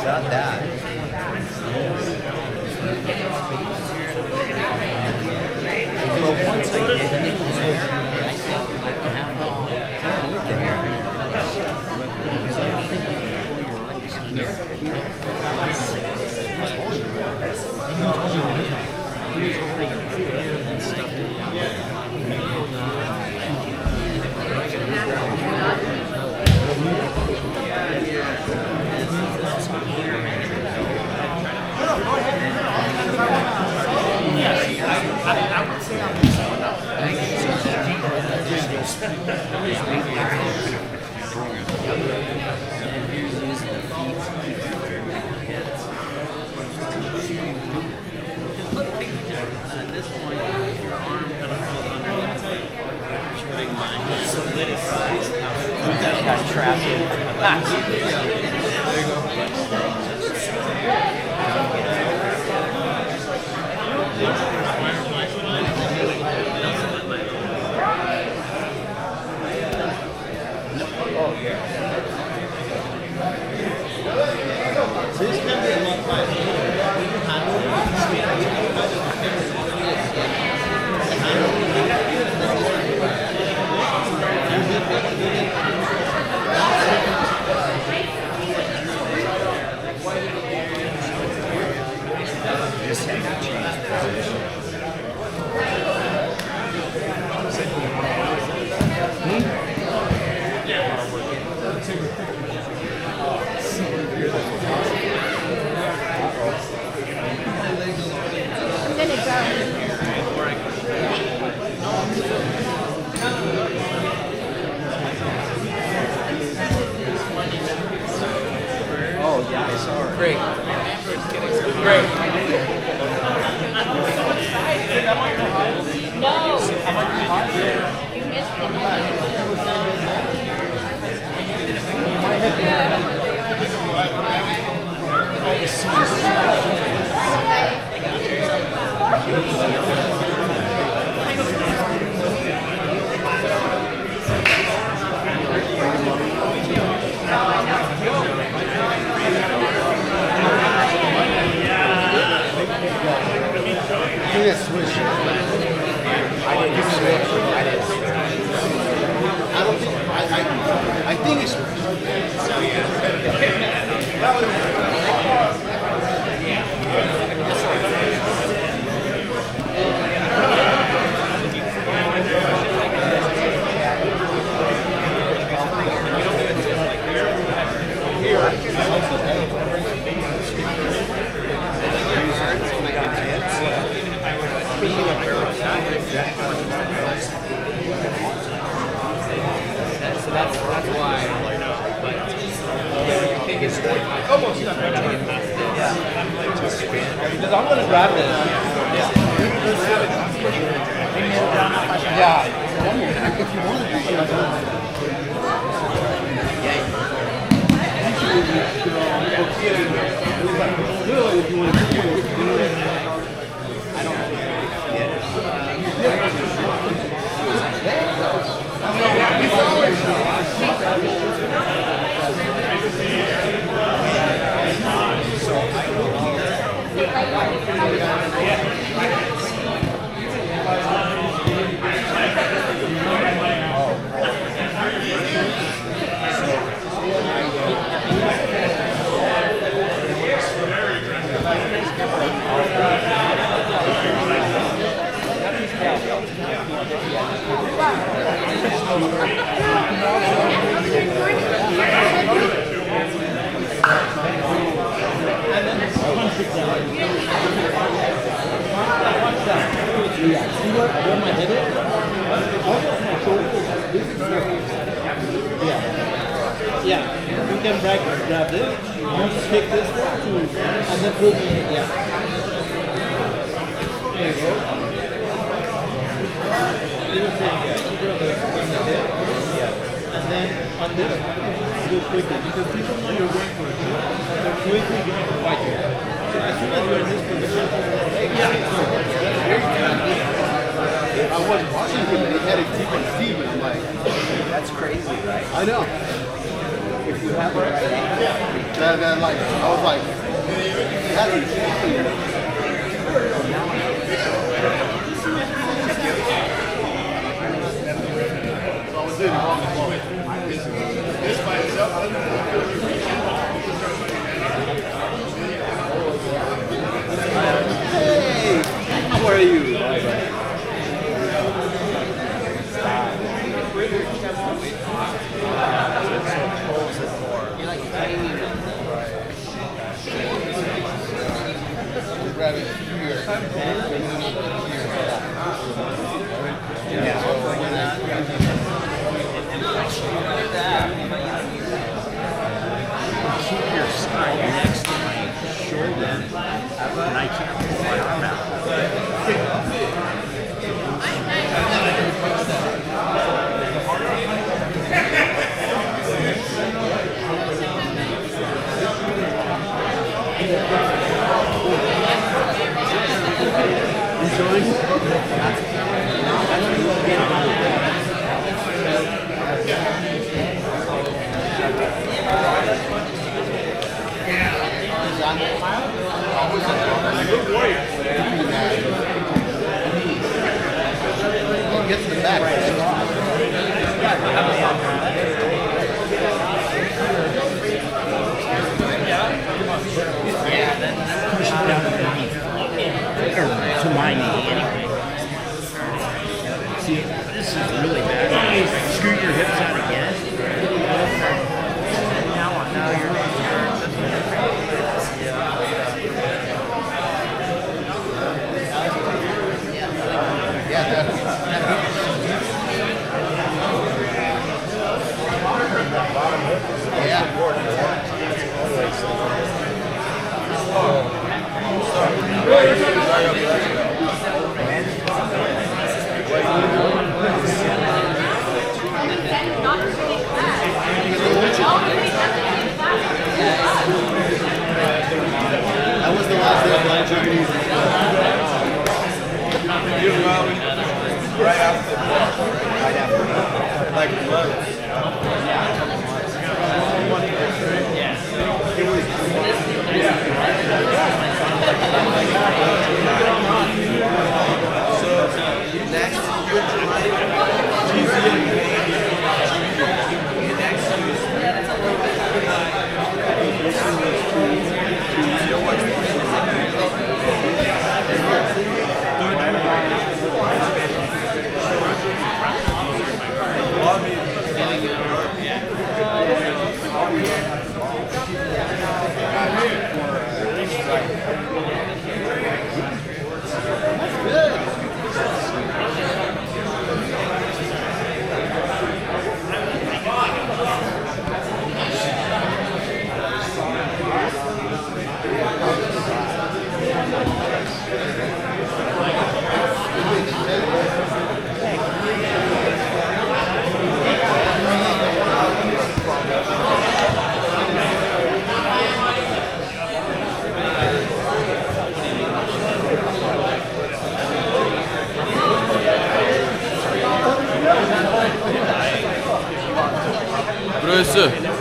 Not that. Got trapped in Oh, yeah, I saw her. Great. Great. No. You missed Do this switch. I didn't switch. I didn't switch. I don't think. I think it's switch. So that's why. But I think it's almost not because I'm gonna grab this. And then See where my head is? Almost my shoulder. This is yeah. Yeah. You can grab this. You kick this one to, and then pull me. Yeah. There you go. Little thing. You go the hip. Yeah. And then on this, do quickly because people know you're going for a kick. They're quickly going to fight you. So as soon as you're in this position, I was watching him and he had it deep and deep and I'm like, That's crazy, right? I know. If you have a right hand, That like, I was like, he had it deep. So I was doing it wrong as well. This by itself. hey, how are you? Grab it here. Keep your spine next to my shoulder, and I can't pull my arm out. Get to the back. Yeah, then push it down underneath. Or to my knee, anyway. See, this is really bad. Scoot your hips out again. Now you're Yeah, that. That was the last day of my Japanese. Right after. Right after. Like close. Burası.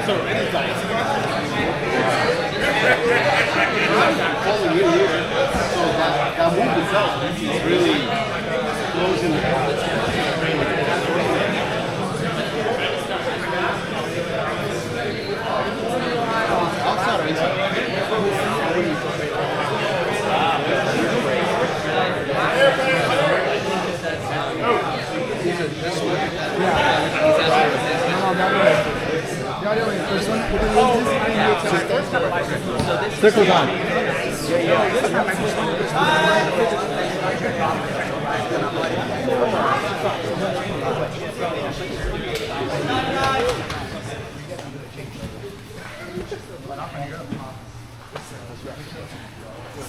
So anytime. Following you here, so that move itself is really closing the outside or inside? Circles on.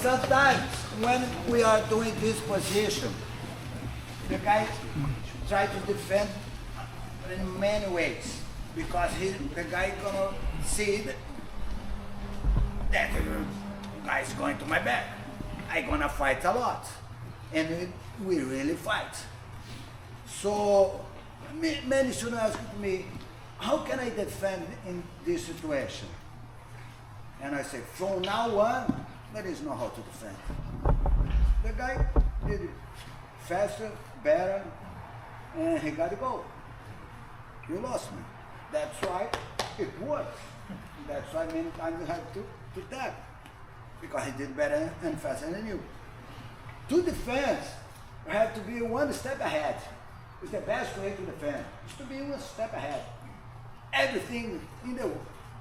Sometimes when we are doing this position, the guy try to defend in many ways because the guy gonna see that guy is going to my back. I gonna fight a lot, and we really fight. So many students ask me, how can I defend in this situation? And I say, from now on, there is no how to defend. The guy did it faster, better, and he got to go. You lost me. That's why it works. That's why many times you have to tap. Because he did better and faster than you. To defend, you have to be one step ahead. It's the best way to defend. Is to be one step ahead. Everything in the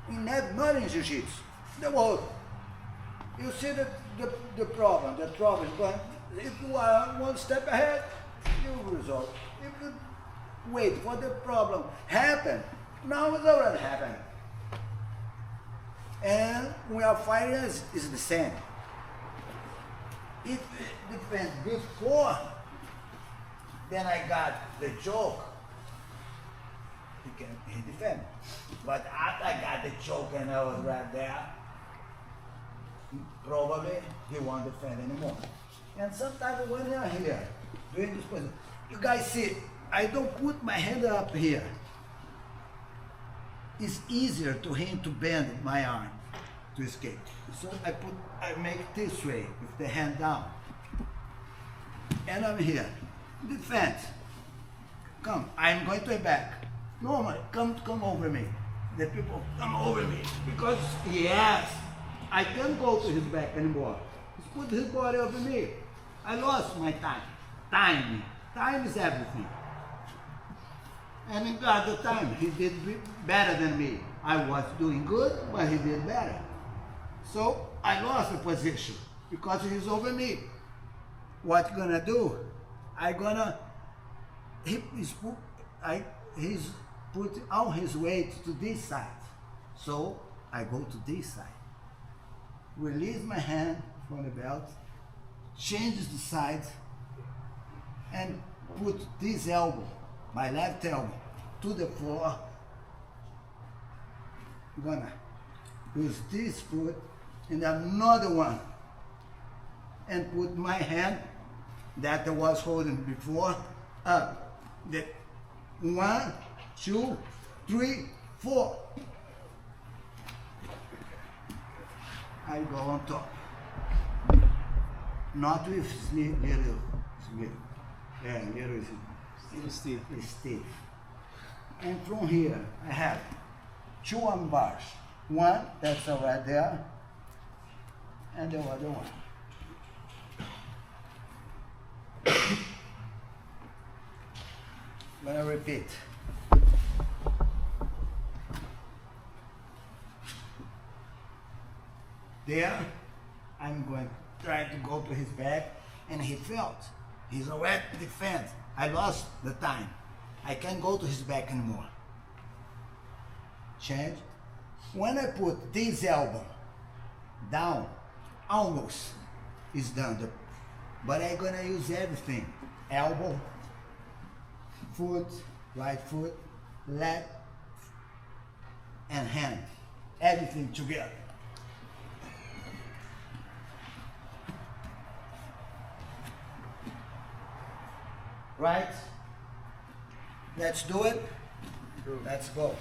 not in jiu-jitsu, the world. You see the problem. The problem is going. If you are one step ahead, you resolve. If you wait for the problem happen, now it's already happened. And we are fighting is the same. If it depends before, then I got the joke. He defend. But after I got the joke and I was right there, probably he won't defend anymore. And sometimes when they are here, doing this position, you guys see, I don't put my hand up here. It's easier to him to bend my arm to escape. So I make this way with the hand down. And I'm here. Defense. Come, I'm going to the back. Normally, come over me. The people come over me. Because yes, I can't go to his back anymore. He's put his body over me. I lost my time. Time is everything. And in God, the time, he did better than me. I was doing good, but he did better. So I lost the position because he's over me. What you gonna do? He's put all his weight to this side. So I go to this side. Release my hand from the belt, changes the side, and put this elbow, my left elbow, to the floor. I'm gonna use this foot and another one, and put my hand that I was holding before up. The 1, 2, 3, 4. I go on top. Not with little. Yeah, little is stiff. And from here, I have 2 arm bars. One, that's right there, and the other one. I'm gonna repeat. There, I'm going to try to go to his back, and he felt. He's already defense. I lost the time. I can't go to his back anymore. Change. When I put this elbow down, almost is done. But I'm gonna use everything. Elbow, foot, right foot, left, and hand. Everything together. Right, Let's do it. Let's go.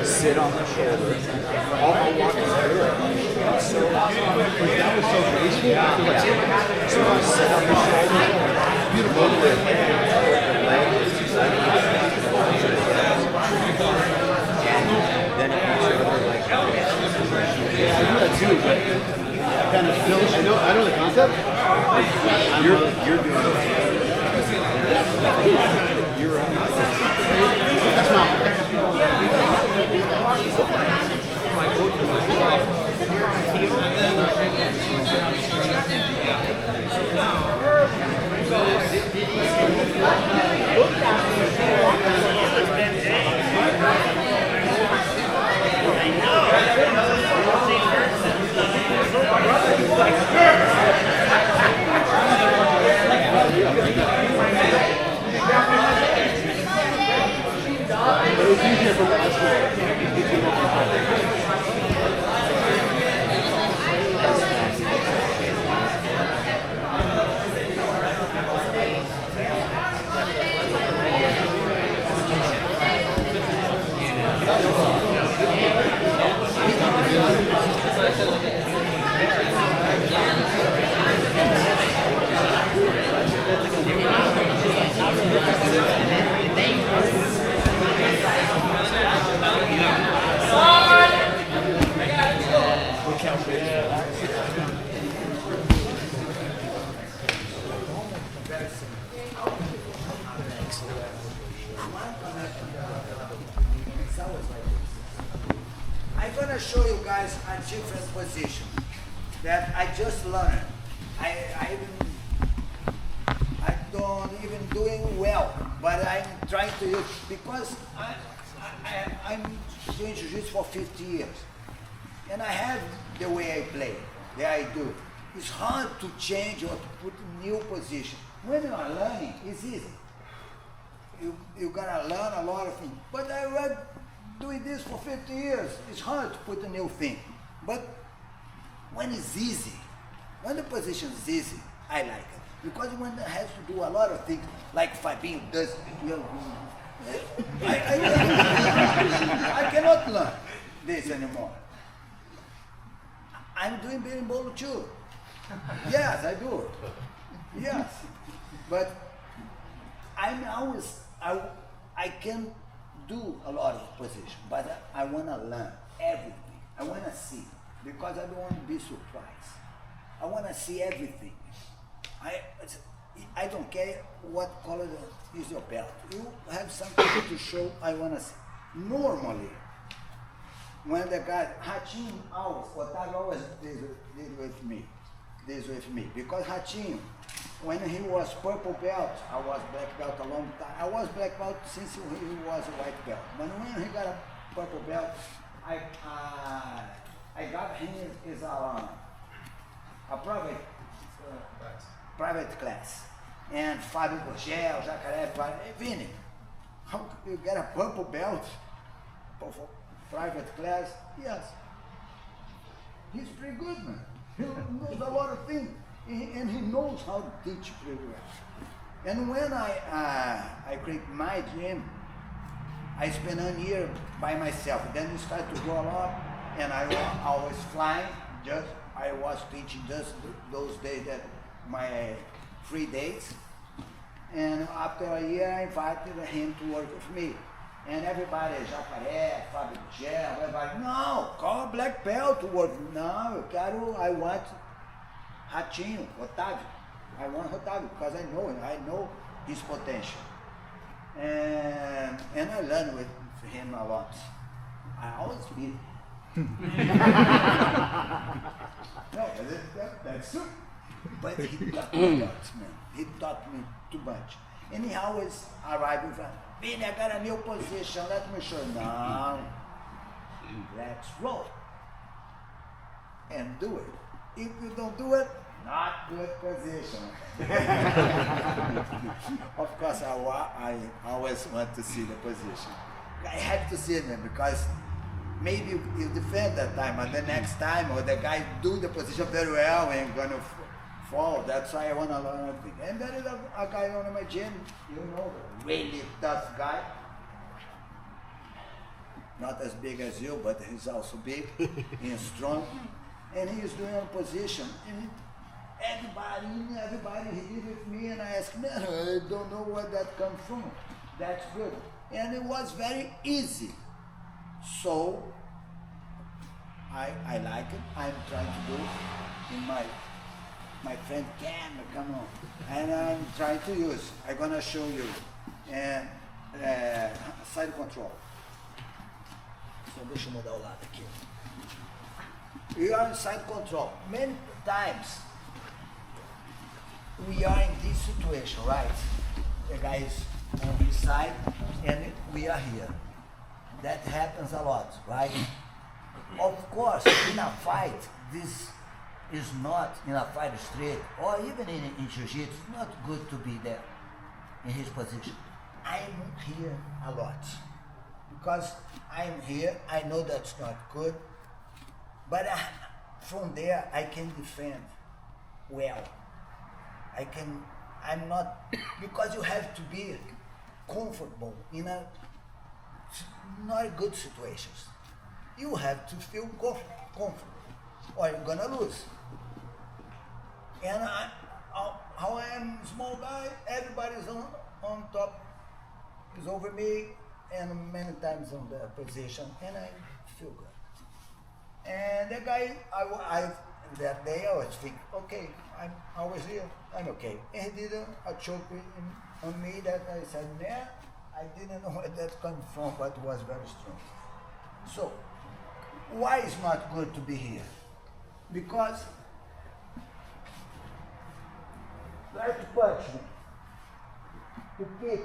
Sit on the shoulder. All I want is good. So that was so graceful. Yeah. So I sit on the shoulder. Beautiful. The leg is and then it makes sure like I do that too, but kind of still, I know the concept. you're doing it. You're right. That's not. guys a different position that I just learned. I don't even doing well, but I'm trying to use because I'm doing jiu-jitsu for 50 years, and I have the way I play, the I do. It's hard to change or to put a new position. When you are learning, it's easy. You gotta learn a lot of things. But I was doing this for 50 years. It's hard to put a new thing. But when it's easy, when the position is easy, I like it. Because when it has to do a lot of things, like Fabinho does, I cannot learn this anymore. I'm doing berimbolo too. Yes, I do. Yes. But I'm always, I can do a lot of position, but I want to learn everything. I want to see, because I don't want to be surprised. I want to see everything. I don't care what color is your belt. You have something to show, I want to see. Normally, when the guy, Ratinho always, Otávio always did this with me, because Ratinho, when he was purple belt, I was black belt a long time. I was black belt since he was a white belt. But when he got a purple belt, I got him as a private class. And Fábio Gurgel, Jacaré, hey, Vini, how you get a purple belt for private class? Yes. He's pretty good, man. He knows a lot of things. And he knows how to teach pretty well. And when I create my gym, I spent a year by myself. Then it started to grow a lot, and I was flying. I was teaching just those days, that my free days. And after a year, I invited him to work with me. And everybody, Jacaré, Fábio Gel, everybody, no, call a black belt to work. No, I want Ratinho, Otávio. I want Otávio because I know him. I know his potential. And I learn with him a lot. I always beat him. No, that's true. But he taught me a lot, man. He taught me too much. And he always arrived in front. Vini, I got a new position. Let me show you. No. Let's roll. And do it. If you don't do it, not good position. Of course, I always want to see the position. I have to see them because maybe you defend that time, and the next time, or the guy do the position very well and gonna fall. That's why I want to learn everything. And there is a guy on my gym, really tough guy. Not as big as you, but he's also big and strong. And he is doing a position. And everybody he did with me, and I asked, man, I don't know where that comes from. That's good. And it was very easy. So I like it. I'm trying to do it in my friend Cam, come on. And I'm trying to use. I'm gonna show you. And side control. So deixa eu mudar o lado aqui. We are in side control. Many times we are in this situation, right? The guy is on his side and we are here. That happens a lot, right? Of course, in a fight, this is not in a fight street or even in jiu-jitsu, it's not good to be there in his position. I'm here a lot because I'm here, I know that's not good, but from there I can defend well. I'm not, because you have to be comfortable in not good situations. You have to feel comfortable or you're gonna lose. And how I am small guy, everybody's on top, is over me, and many times on the position, and I feel good. And the guy, that day I was think, okay, I'm always here, I'm okay. And he did a choke on me that I said, man, I didn't know where that came from, but it was very strong. So, Why it's not good to be here? Because try to punch me, to kick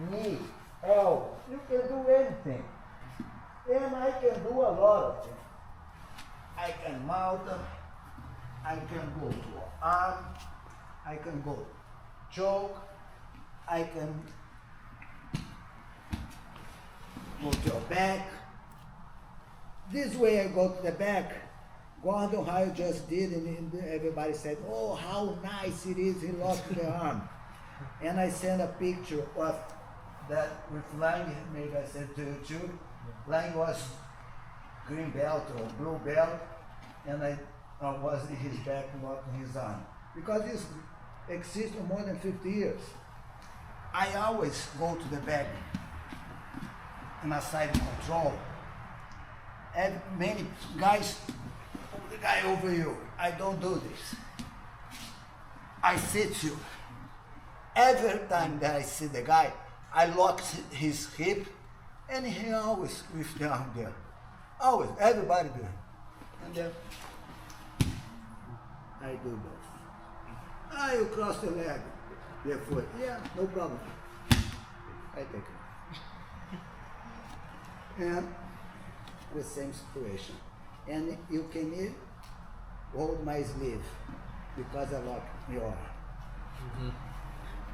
me, elbow, you can do anything. And I can do a lot of things. I can mount them, I can go to arm, I can go choke, I can go to your back. This way I go to the back. Gordon, how you just did, and everybody said, oh, how nice it is, he lost the arm. And I sent a picture of that with Lang, maybe I sent to you too. Lang was green belt or blue belt, and I was in his back, not in his arm. Because this exists for more than 50 years. I always go to the back in a side control. And many guys, the guy over you, I don't do this. I sit you. Every time that I see the guy, I lock his hip, and he always with the arm there. Always, everybody do it. And then I do both. Ah, you cross the leg, the foot. Yeah, no problem. I take it. And the same situation. And you can even hold my sleeve because I lock your arm.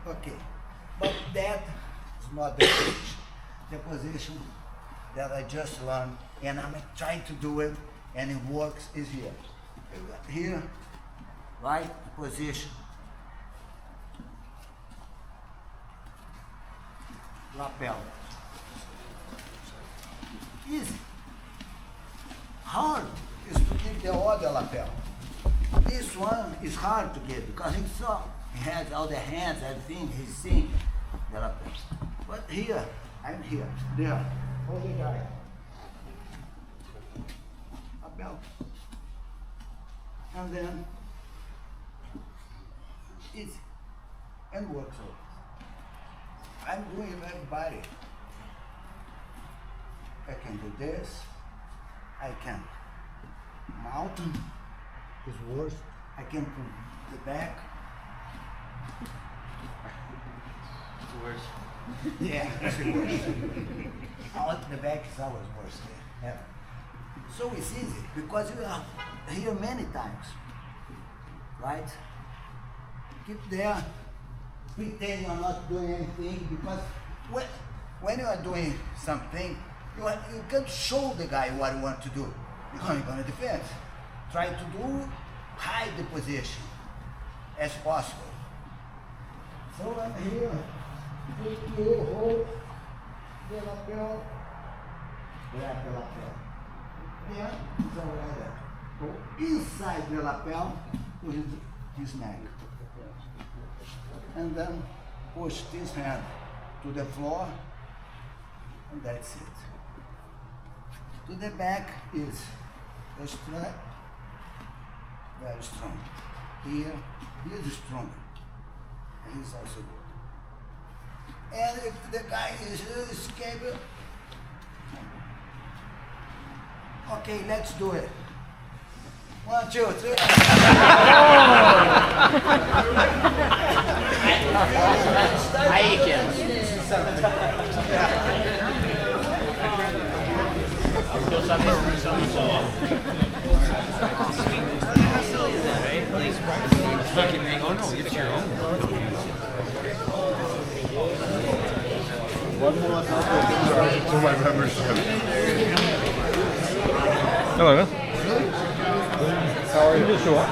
Okay, but that is not the position. The position that I just learned, and I'm trying to do it, and it works, is here. Here, right position. Lapel. Easy. Hard is to keep the other lapel. This one is hard to get because he saw, he has all the hands, everything, he's seeing the lapel. But here, I'm here, there, hold the guy. Lapel. And then, easy, and works out. I'm doing everybody. I can do this. I can mountain is worse. I can put the back. It's worse. Yeah, it's worse. Out the back is always worse. Yeah. So it's easy because you are here many times, right? Keep there, pretend you're not doing anything because when you are doing something, you can show the guy what you want to do. You're going to defend. Try to hide the position as possible. So I'm here. You hold the lapel, grab the lapel. Then it's already there. Go inside the lapel to his neck. And then push this hand to the floor, and that's it. To the back is a strap, very strong. Here, he is stronger, and he's also good. And if the guy is escaping, okay, let's do it. 1, 2, 3. Aí, Ken. Oh no, get your own. One more for my membership. Hello. How are you? Just show up.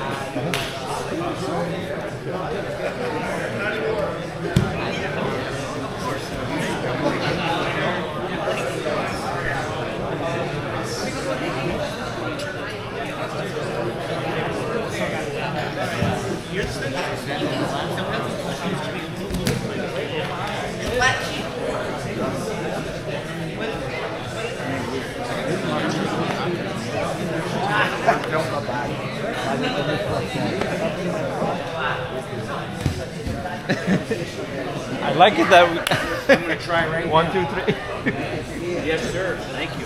I like it that we I'm going to try right 1, now. 2, 3. Yes, sir. Thank you.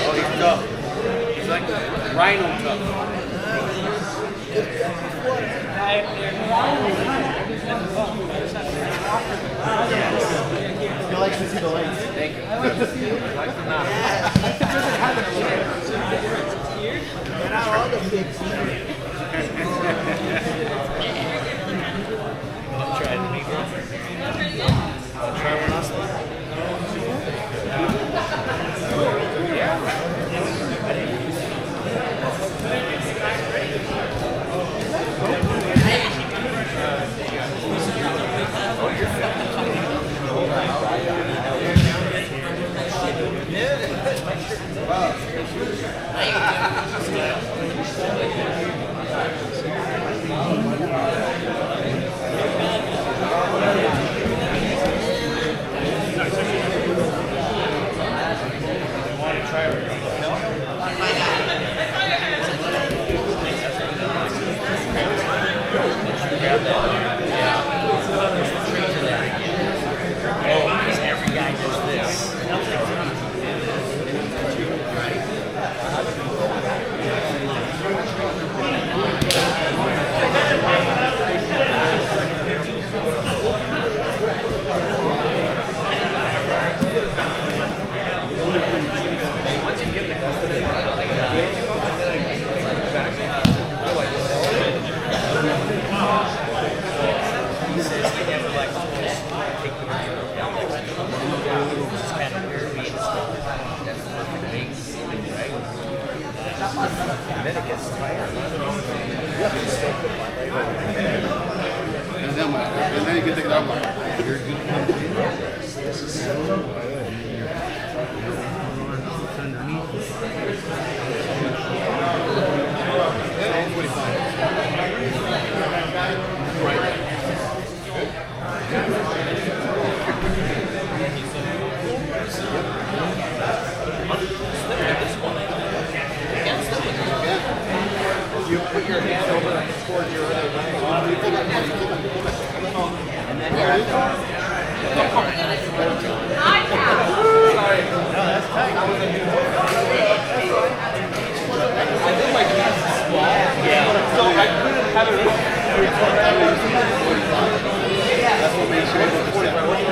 Oh, he's tough. He's like rhino tough. He likes to see the lights. Thank you. I like to see it. I like to not. Try to make I'll try one last every guy does this. And then you can take it out. You're good. You put your hand over towards your other leg. And then you're at Sorry. No, that's tight. I did like that squat. Yeah. So I couldn't have it. That's what makes you 45.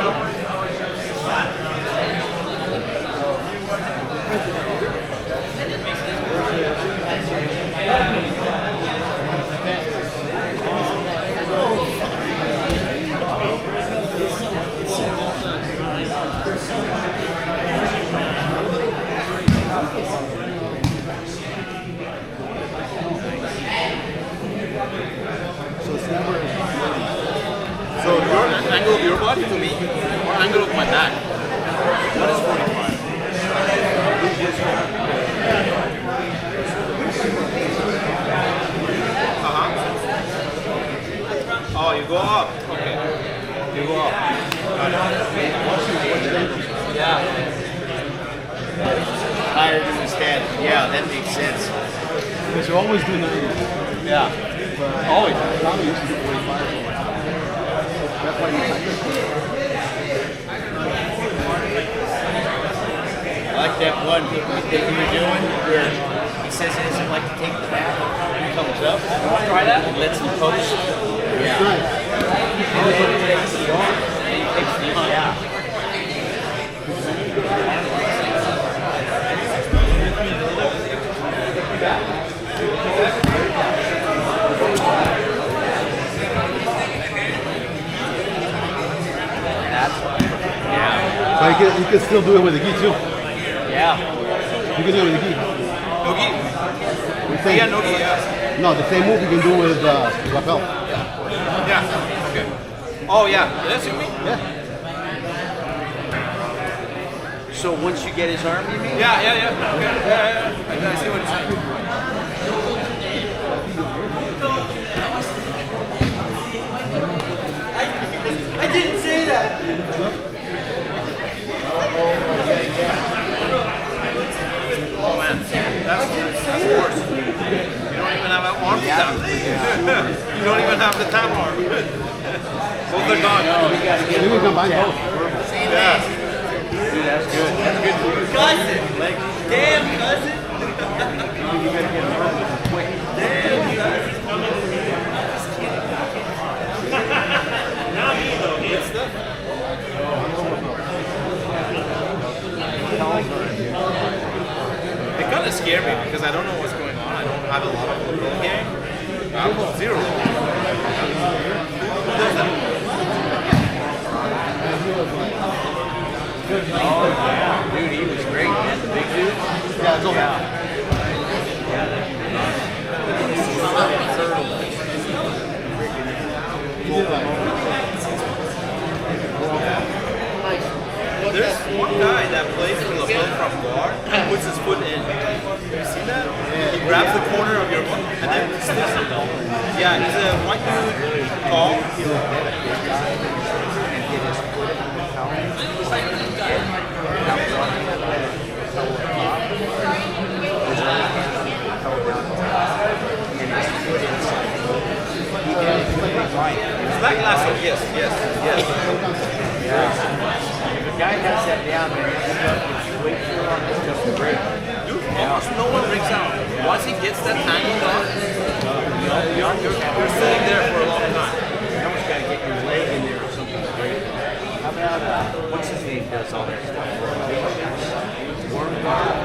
So your angle of your body to me, or angle of my back? What is 45? Oh, you go up. Okay. You go up. Yeah. Higher than this. Chad. Yeah, that makes sense. Because you always do 90. Yeah. Always. Tommy used to do 45. That's why you I like that one that you were doing where he says he doesn't like to take the back. He comes up, try that, and lets him post. Yeah. nice. And then he takes the arm, and he takes the arm. Yeah. But you can still do it with the gi too. Yeah. You can do it with the gi. No gi. Same, Yeah, no gi, yeah. no, the same move you can do with rappel. Yeah. Okay. Oh, yeah. That's what you mean? Yeah. So once you get his arm, you mean? Yeah. Okay. Yeah. I see what you're saying. I didn't say that. Oh man, that's worse. You don't even have an arm tap. You don't even have the tap arm. Both are gone. You can combine both. Yeah. Dude, that's good. That's good for you. Cousin. Like, Damn, cousin. you gotta get him arm quick. Damn, cousin. It kind of scared me because I don't know what's going on. I don't have a lot of football game. I have zero. Who does that? Oh, yeah. Dude, he was great, man. The big dude. Yeah, it's okay. There's one guy that plays for the ball from guard and puts his foot in. You see that? He grabs the corner of your foot and then sticks it. Yeah, he's a white dude, tall. Black lasso, yes. The guy has that down, man. If you wait too long, it's just a break. Dude, almost no one breaks out. Once he gets that tangled on, you're sitting there for a long time. You almost got to get your leg in there or something straight. How about, what's his name does all that stuff? Worm guard?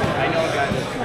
I know a guy that's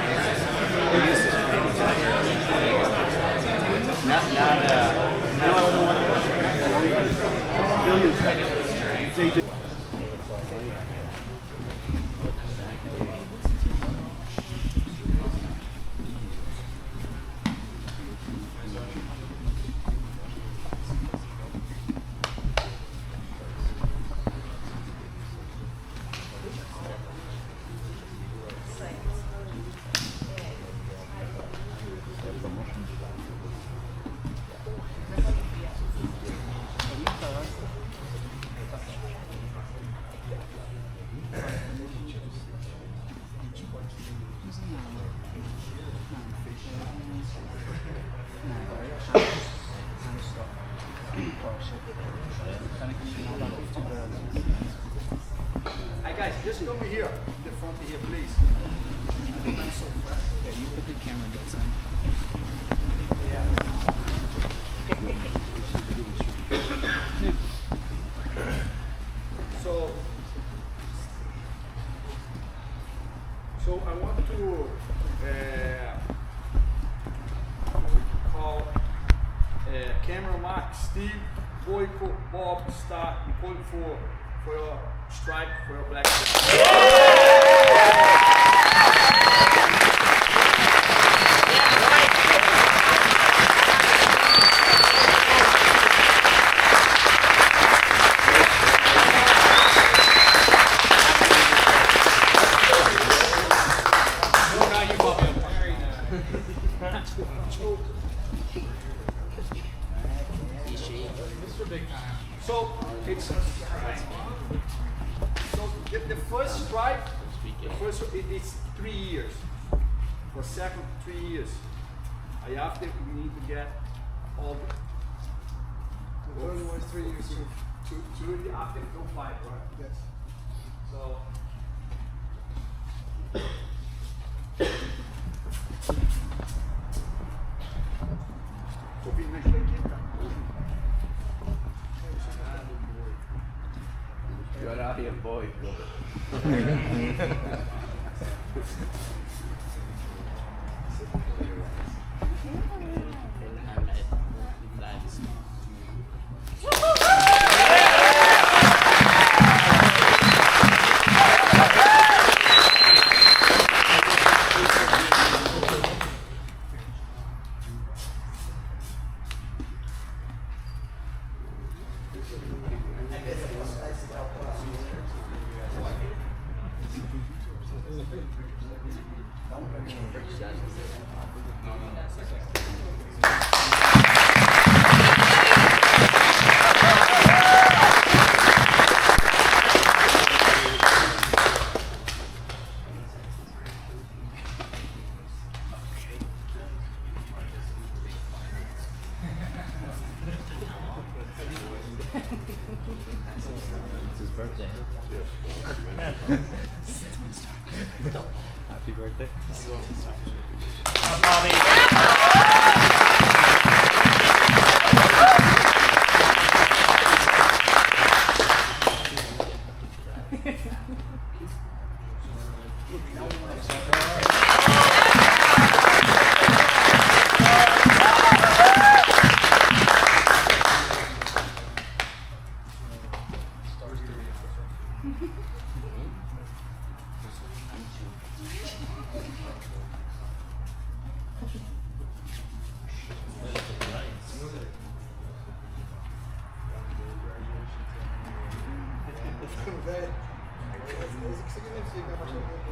Hi guys, just over here, the front here, please. So I want to call camera Mark, Steve, Boyko, Bob, Star, and point for your stripe, for your black belt. So it's first it's 3 years. For second, 3 years. After we need to get all the. The third one is 3 years too. Two after go 5, right? Yes. So. Ouvindo aqui, cara. You're out here, boy. It's his birthday. Happy birthday. Velho. Esse que significa a partir do momento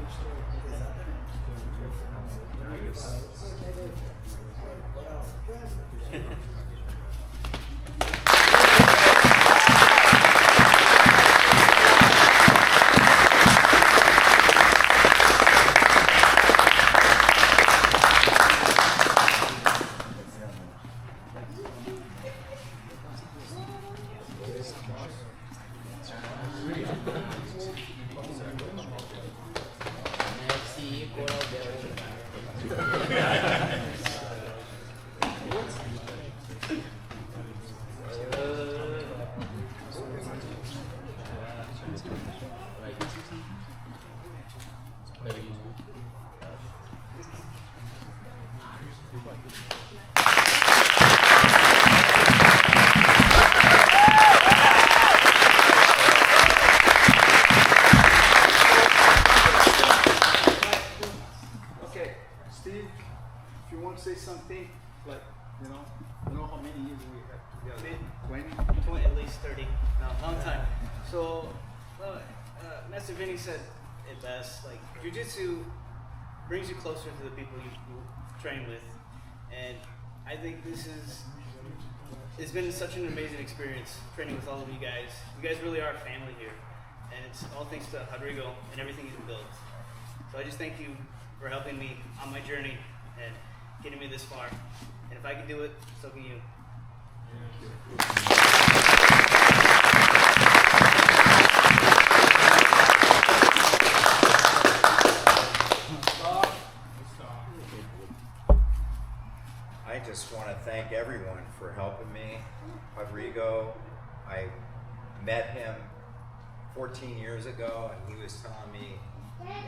Okay, Steve, if you want to say something, like, you know, I don't know how many years we have together. 20? At least 30. No, long time. So, Master Vinny said it best. Like, Jiu-Jitsu brings you closer to the people you train with, and I think it's been such an amazing experience training with all of you guys. You guys really are a family here, and it's all thanks to Rodrigo and everything he's built. So I just thank you for helping me on my journey and getting me this far. And if I can do it, so can you. I just want to thank everyone for helping me. Rodrigo, I met him 14 years ago, and he was telling me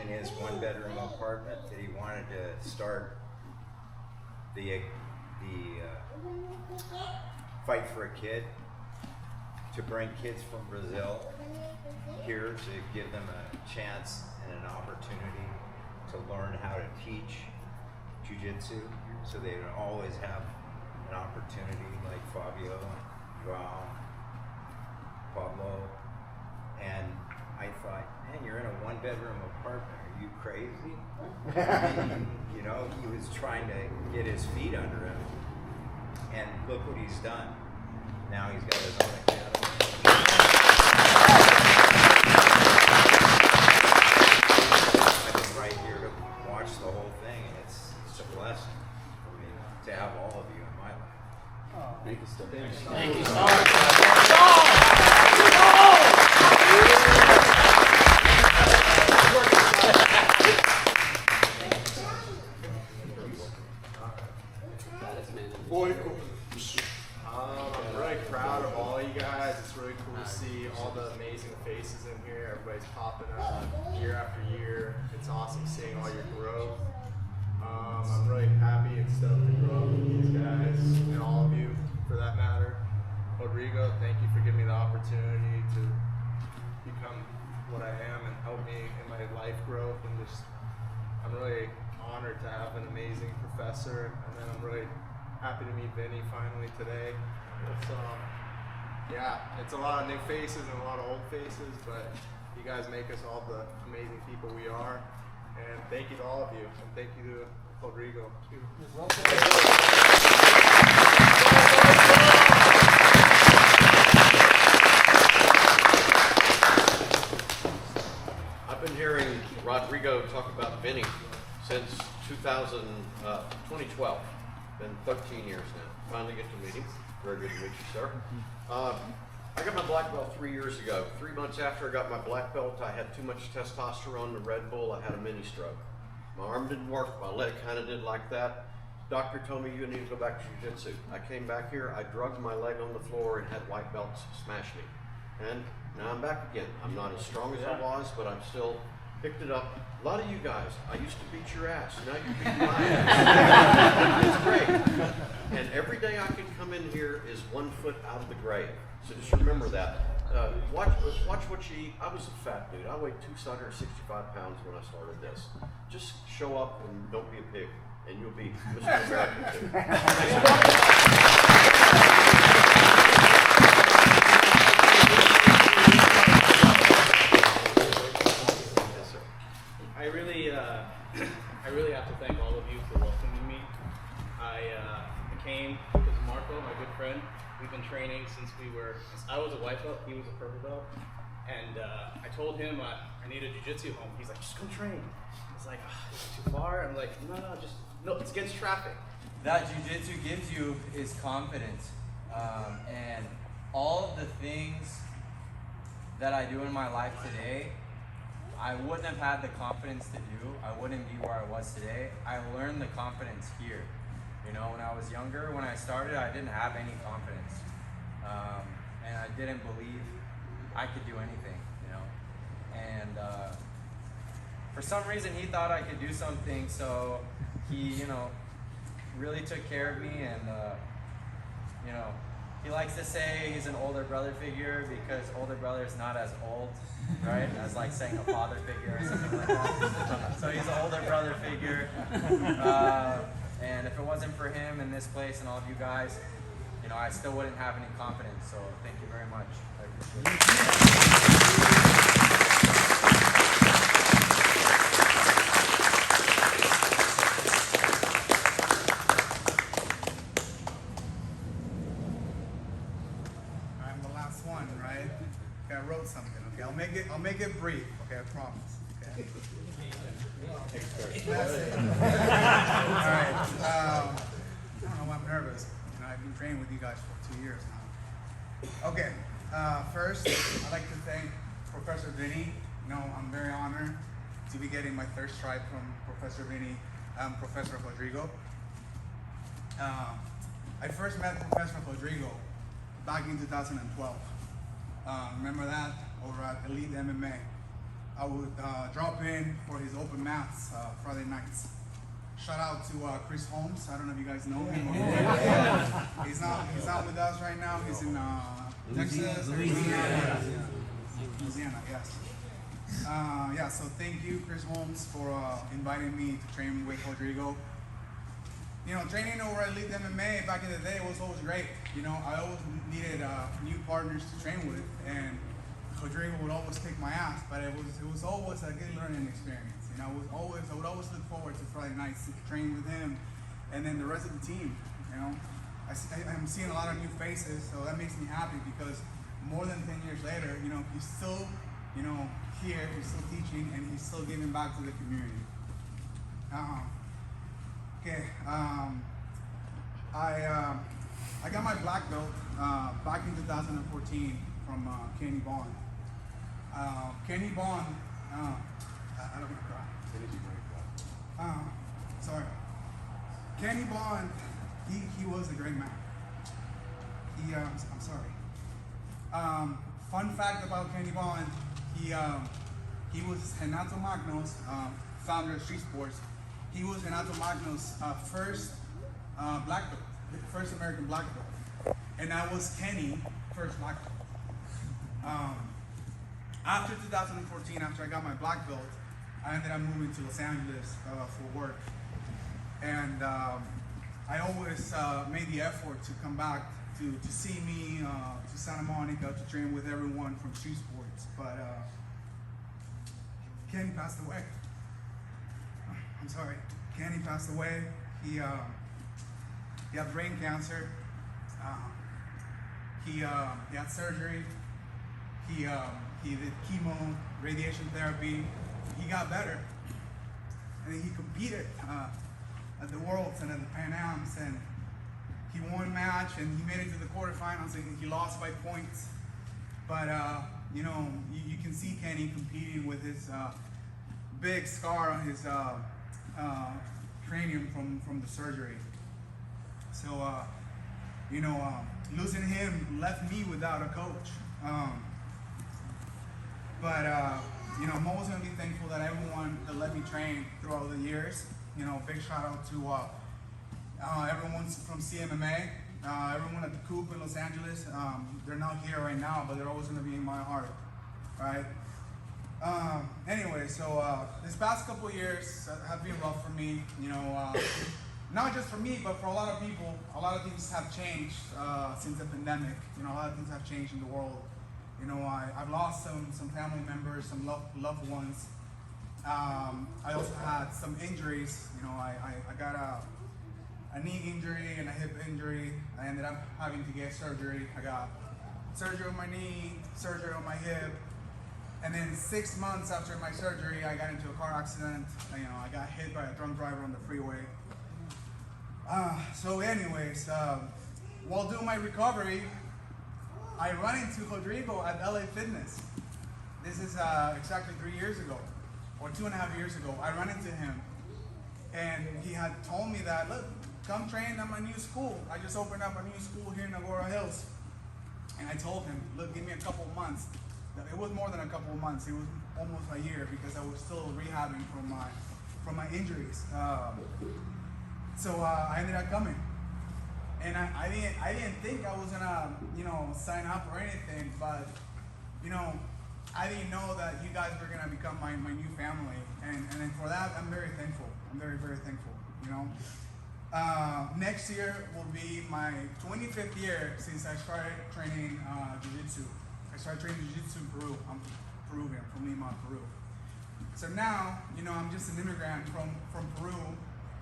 in his one-bedroom apartment that he wanted to start the Fight for a Kid, to bring kids from Brazil here to give them a chance and an opportunity to learn how to teach Jiu-Jitsu, so they would always have an opportunity, like Fabio, Joao, Pablo. And I thought, man, you're in a one-bedroom apartment. Are you crazy? You know, he was trying to get his feet under him. And look what he's done. Now he's got his own academy. I Thank you, Star. I'm really proud of all you guys. It's really cool to see all the amazing faces in here. Everybody's popping up year after year. It's awesome seeing all your growth. I'm really happy and stoked to grow up with these guys and all of you for that matter. Rodrigo, thank you for giving me the opportunity to become what I am and help me in my life growth, and I'm really honored to have an amazing professor, and then I'm really happy to meet Vinny finally today. It's a lot of new faces and a lot of old faces, but you guys make us all the amazing people we are. And thank you to all of you, and thank you to Rodrigo. I've been hearing Rodrigo talk about Vinny since 2012. Been 13 years now. Finally get to meet him. Very good to meet you, sir. I got my black belt 3 years ago. 3 months after I got my black belt, I had too much testosterone, the Red Bull, I had a mini stroke. My arm didn't work, my leg kind of did like that. Doctor told me you need to go back to jiu-jitsu. I came back here, I drugged my leg on the floor and had white belts smash me. And now I'm back again. I'm not as strong as I was, but I'm still picked it up. A lot of you guys, I used to beat your ass, now you beat my ass. It's great. And every day I can come in here is 1 foot out of the grave. So just remember that. Watch what you eat. I was a fat dude. I weighed 265 pounds when I started this. Just show up and don't be a pig, and you'll be Mr. American too. Yes, sir. I really have to thank all of you for welcoming me. I came because Marco, my good friend, we've been training since I was a white belt, he was a purple belt, and I told him I need a jiu-jitsu home. He's like, just come train. I was like, is it too far? I'm like, no, it's against traffic. That jiu-jitsu gives you is confidence, and all of the things that I do in my life today, I wouldn't have had the confidence to do. I wouldn't be where I was today. I learned the confidence here. You know, when I was younger, when I started, I didn't have any confidence. And I didn't believe I could do anything, you know. And for some reason, he thought I could do something, so he, you know, really took care of me. And, you know, he likes to say he's an older brother figure because older brother is not as old, right? As like saying a father figure or something like that. So he's an older brother figure. And if it wasn't for him in this place and all of you guys, you know, I still wouldn't have any confidence. So thank you very much. I appreciate I'm the last one, right? Okay, I wrote something. Okay, I'll make it brief. Okay, I promise. Okay. That's it. All right. I don't know why I'm nervous. You know, I've been training with you guys for 2 years now. Okay. First, I'd like to thank Professor Vinny. You know, I'm very honored to be getting my third stripe from Professor Vinny, Professor Rodrigo. I first met Professor Rodrigo back in 2012. Remember that? Over at Elite MMA. I would drop in for his open mats Friday nights. Shout out to Chris Holmes. I don't know if you guys know him. He's not with us right now. He's in Texas. Louisiana, yes. Yeah, so thank you, Chris Holmes, for inviting me to train with Rodrigo. You know, training over at Elite MMA back in the day was always great. You know, I always needed new partners to train with, and Rodrigo would always kick my ass, but it was always a good learning experience. You know, I would always look forward to Friday nights to train with him, and then the rest of the team. You know, I'm seeing a lot of new faces, so that makes me happy because more than 10 years later, you know, he's still, you know, here, he's still teaching, and he's still giving back to the community. Okay, I got my black belt back in 2014 from Kenny Bond. Kenny Bond, I don't want to cry. Sorry. Kenny Bond, he was a great man. I'm sorry. Fun fact about Kenny Bond, he was Renato Magno's founder of Street Sports. He was Renato Magno's first black belt, the first American black belt, and that was Kenny first black belt. After 2014, after I got my black belt, I ended up moving to Los Angeles for work, and I always made the effort to come back to see me to Santa Monica to train with everyone from Street Sports, but Kenny passed away. I'm sorry. Kenny passed away. He had brain cancer. He had surgery. He did chemo, radiation therapy. He got better, and then he competed at the Worlds and at the Pan Ams, and he won a match and he made it to the quarterfinals, and he lost by points. But you know, you can see Kenny competing with his big scar on his cranium from the surgery. So you know, losing him left me without a coach. You know, I'm always gonna be thankful that everyone that let me train throughout the years. You know, big shout out to everyone from CMMA, everyone at the Coop in Los Angeles. They're not here right now, but they're always gonna be in my heart, right? Anyway, so this past couple years have been rough for me. You know, not just for me, but for a lot of people. A lot of things have changed since the pandemic. You know, a lot of things have changed in the world. You know, I've lost some family members, some loved ones. I also had some injuries. You know, I got a knee injury and a hip injury. I ended up having to get surgery. I got surgery on my knee, surgery on my hip, and then 6 months after my surgery, I got into a car accident. You know, I got hit by a drunk driver on the freeway. So anyways, while doing my recovery, I run into Rodrigo at LA Fitness. This is exactly 3 years ago, or 2.5 years ago. I ran into him, and he had told me that, look, come train at my new school. I just opened up a new school here in Agoura Hills. And I told him, look, give me a couple months. It was more than a couple of months. It was almost a year because I was still rehabbing from my injuries. So I ended up coming. And I didn't think I was gonna, you know, sign up or anything, but, you know, I didn't know that you guys were gonna become my new family, and for that I'm very thankful. I'm very, very thankful. You know, next year will be my 25th year since I started training Jiu-Jitsu. I started training Jiu-Jitsu in Peru. I'm Peruvian, from Lima, Peru. So now, you know, I'm just an immigrant from Peru,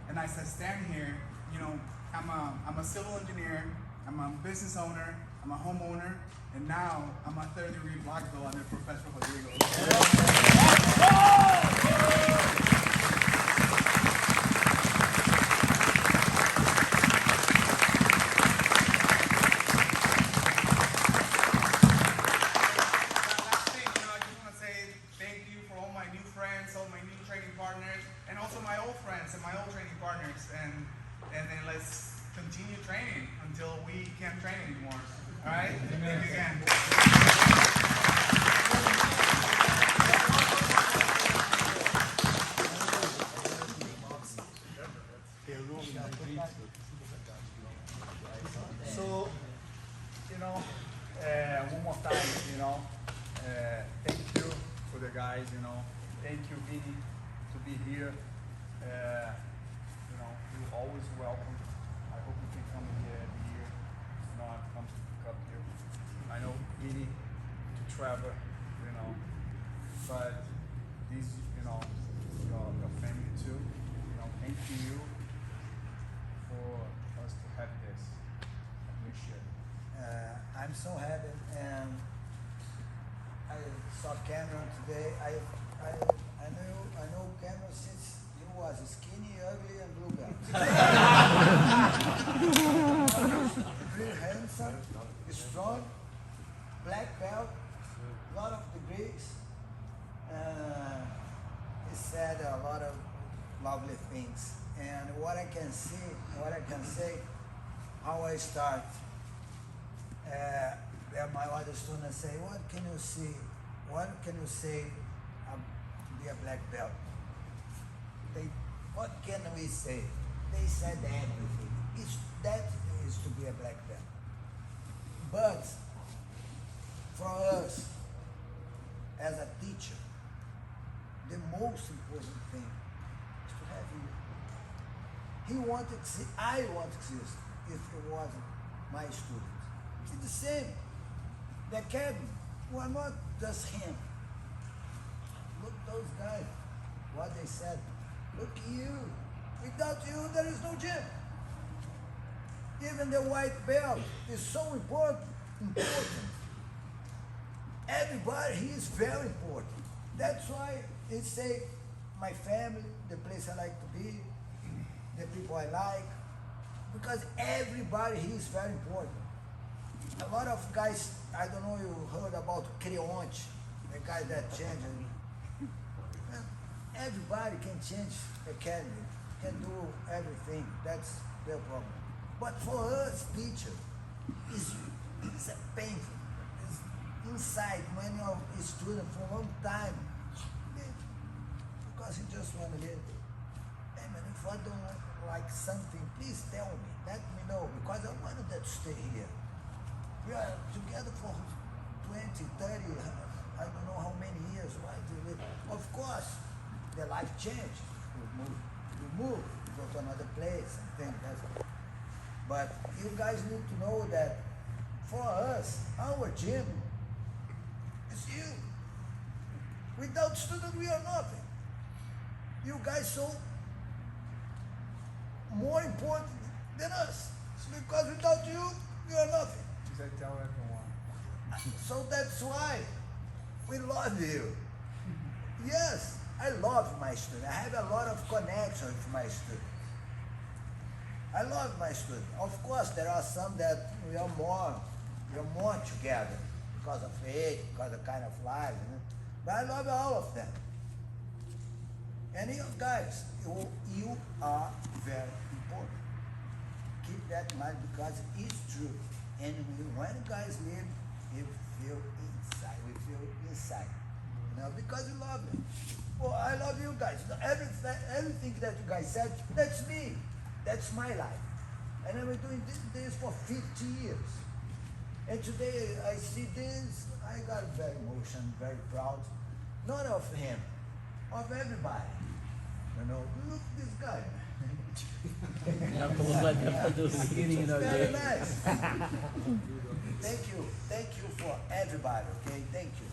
and as I stand here, you know, I'm a civil engineer, I'm a business owner, I'm a homeowner, and now I'm a third-degree black belt under Professor Rodrigo. And then let's continue training until we can't train anymore. All right? Thank you again. So, you know, one more time, you know, thank you for the guys, you know. Thank you, Vini, to be here. You know, you're always welcome. I hope you can come here every year. If not, come to pick up here. I know Vini to travel, you know, but these, you know, your family too. You know, thank you for us to have this. I appreciate it. I'm so happy, and I saw Cameron today. I know Cameron since he was skinny, ugly, and blue belt. lovely things. And what I can say, how I start. My other students say, what can you see? What can you say to be a black belt? What can we say? They said everything. That is to be a black belt. But for us, as a teacher, the most important thing is to have you. I won't exist if it wasn't my students. It's the same. The academy, we are not just him. Look those guys, what they said. Look you. Without you, there is no gym. Even the white belt is so important. Everybody, he is very important. That's why it say my family, the place I like to be, the people I like, because everybody, he is very important. A lot of guys, I don't know, you heard about Creonte, the guy that changed. Everybody can change the academy, can do everything. That's their problem. But for us, teacher, it's a painful. It's inside when you're a student for a long time, because you just want to live. Hey man, if I don't like something, please tell me. Let me know, because I wanted that to stay here. We are together for 20, 30, I don't know how many years, right? Of course, the life changed. We move, we go to another place and things like that. But you guys need to know that for us, our gym is you. Without students, we are nothing. You guys so more important than us. Because without you, we are nothing. I tell everyone. So that's why we love you. Yes, I love my students. I have a lot of connection with my students. I love my students. Of course, there are some that we are more together because of age, because of kind of life. But I love all of them. And you guys, you are very important. Keep that in mind because it's true. And when guys leave, you feel inside. We feel inside. Because we love them. Well, I love you guys. Everything that you guys said, that's me. That's my life. And I've been doing this for 50 years. And today I see this, I got very emotional, very proud. Not of him, of everybody. Look at this guy. Very nice. Thank you for everybody, okay? Thank you.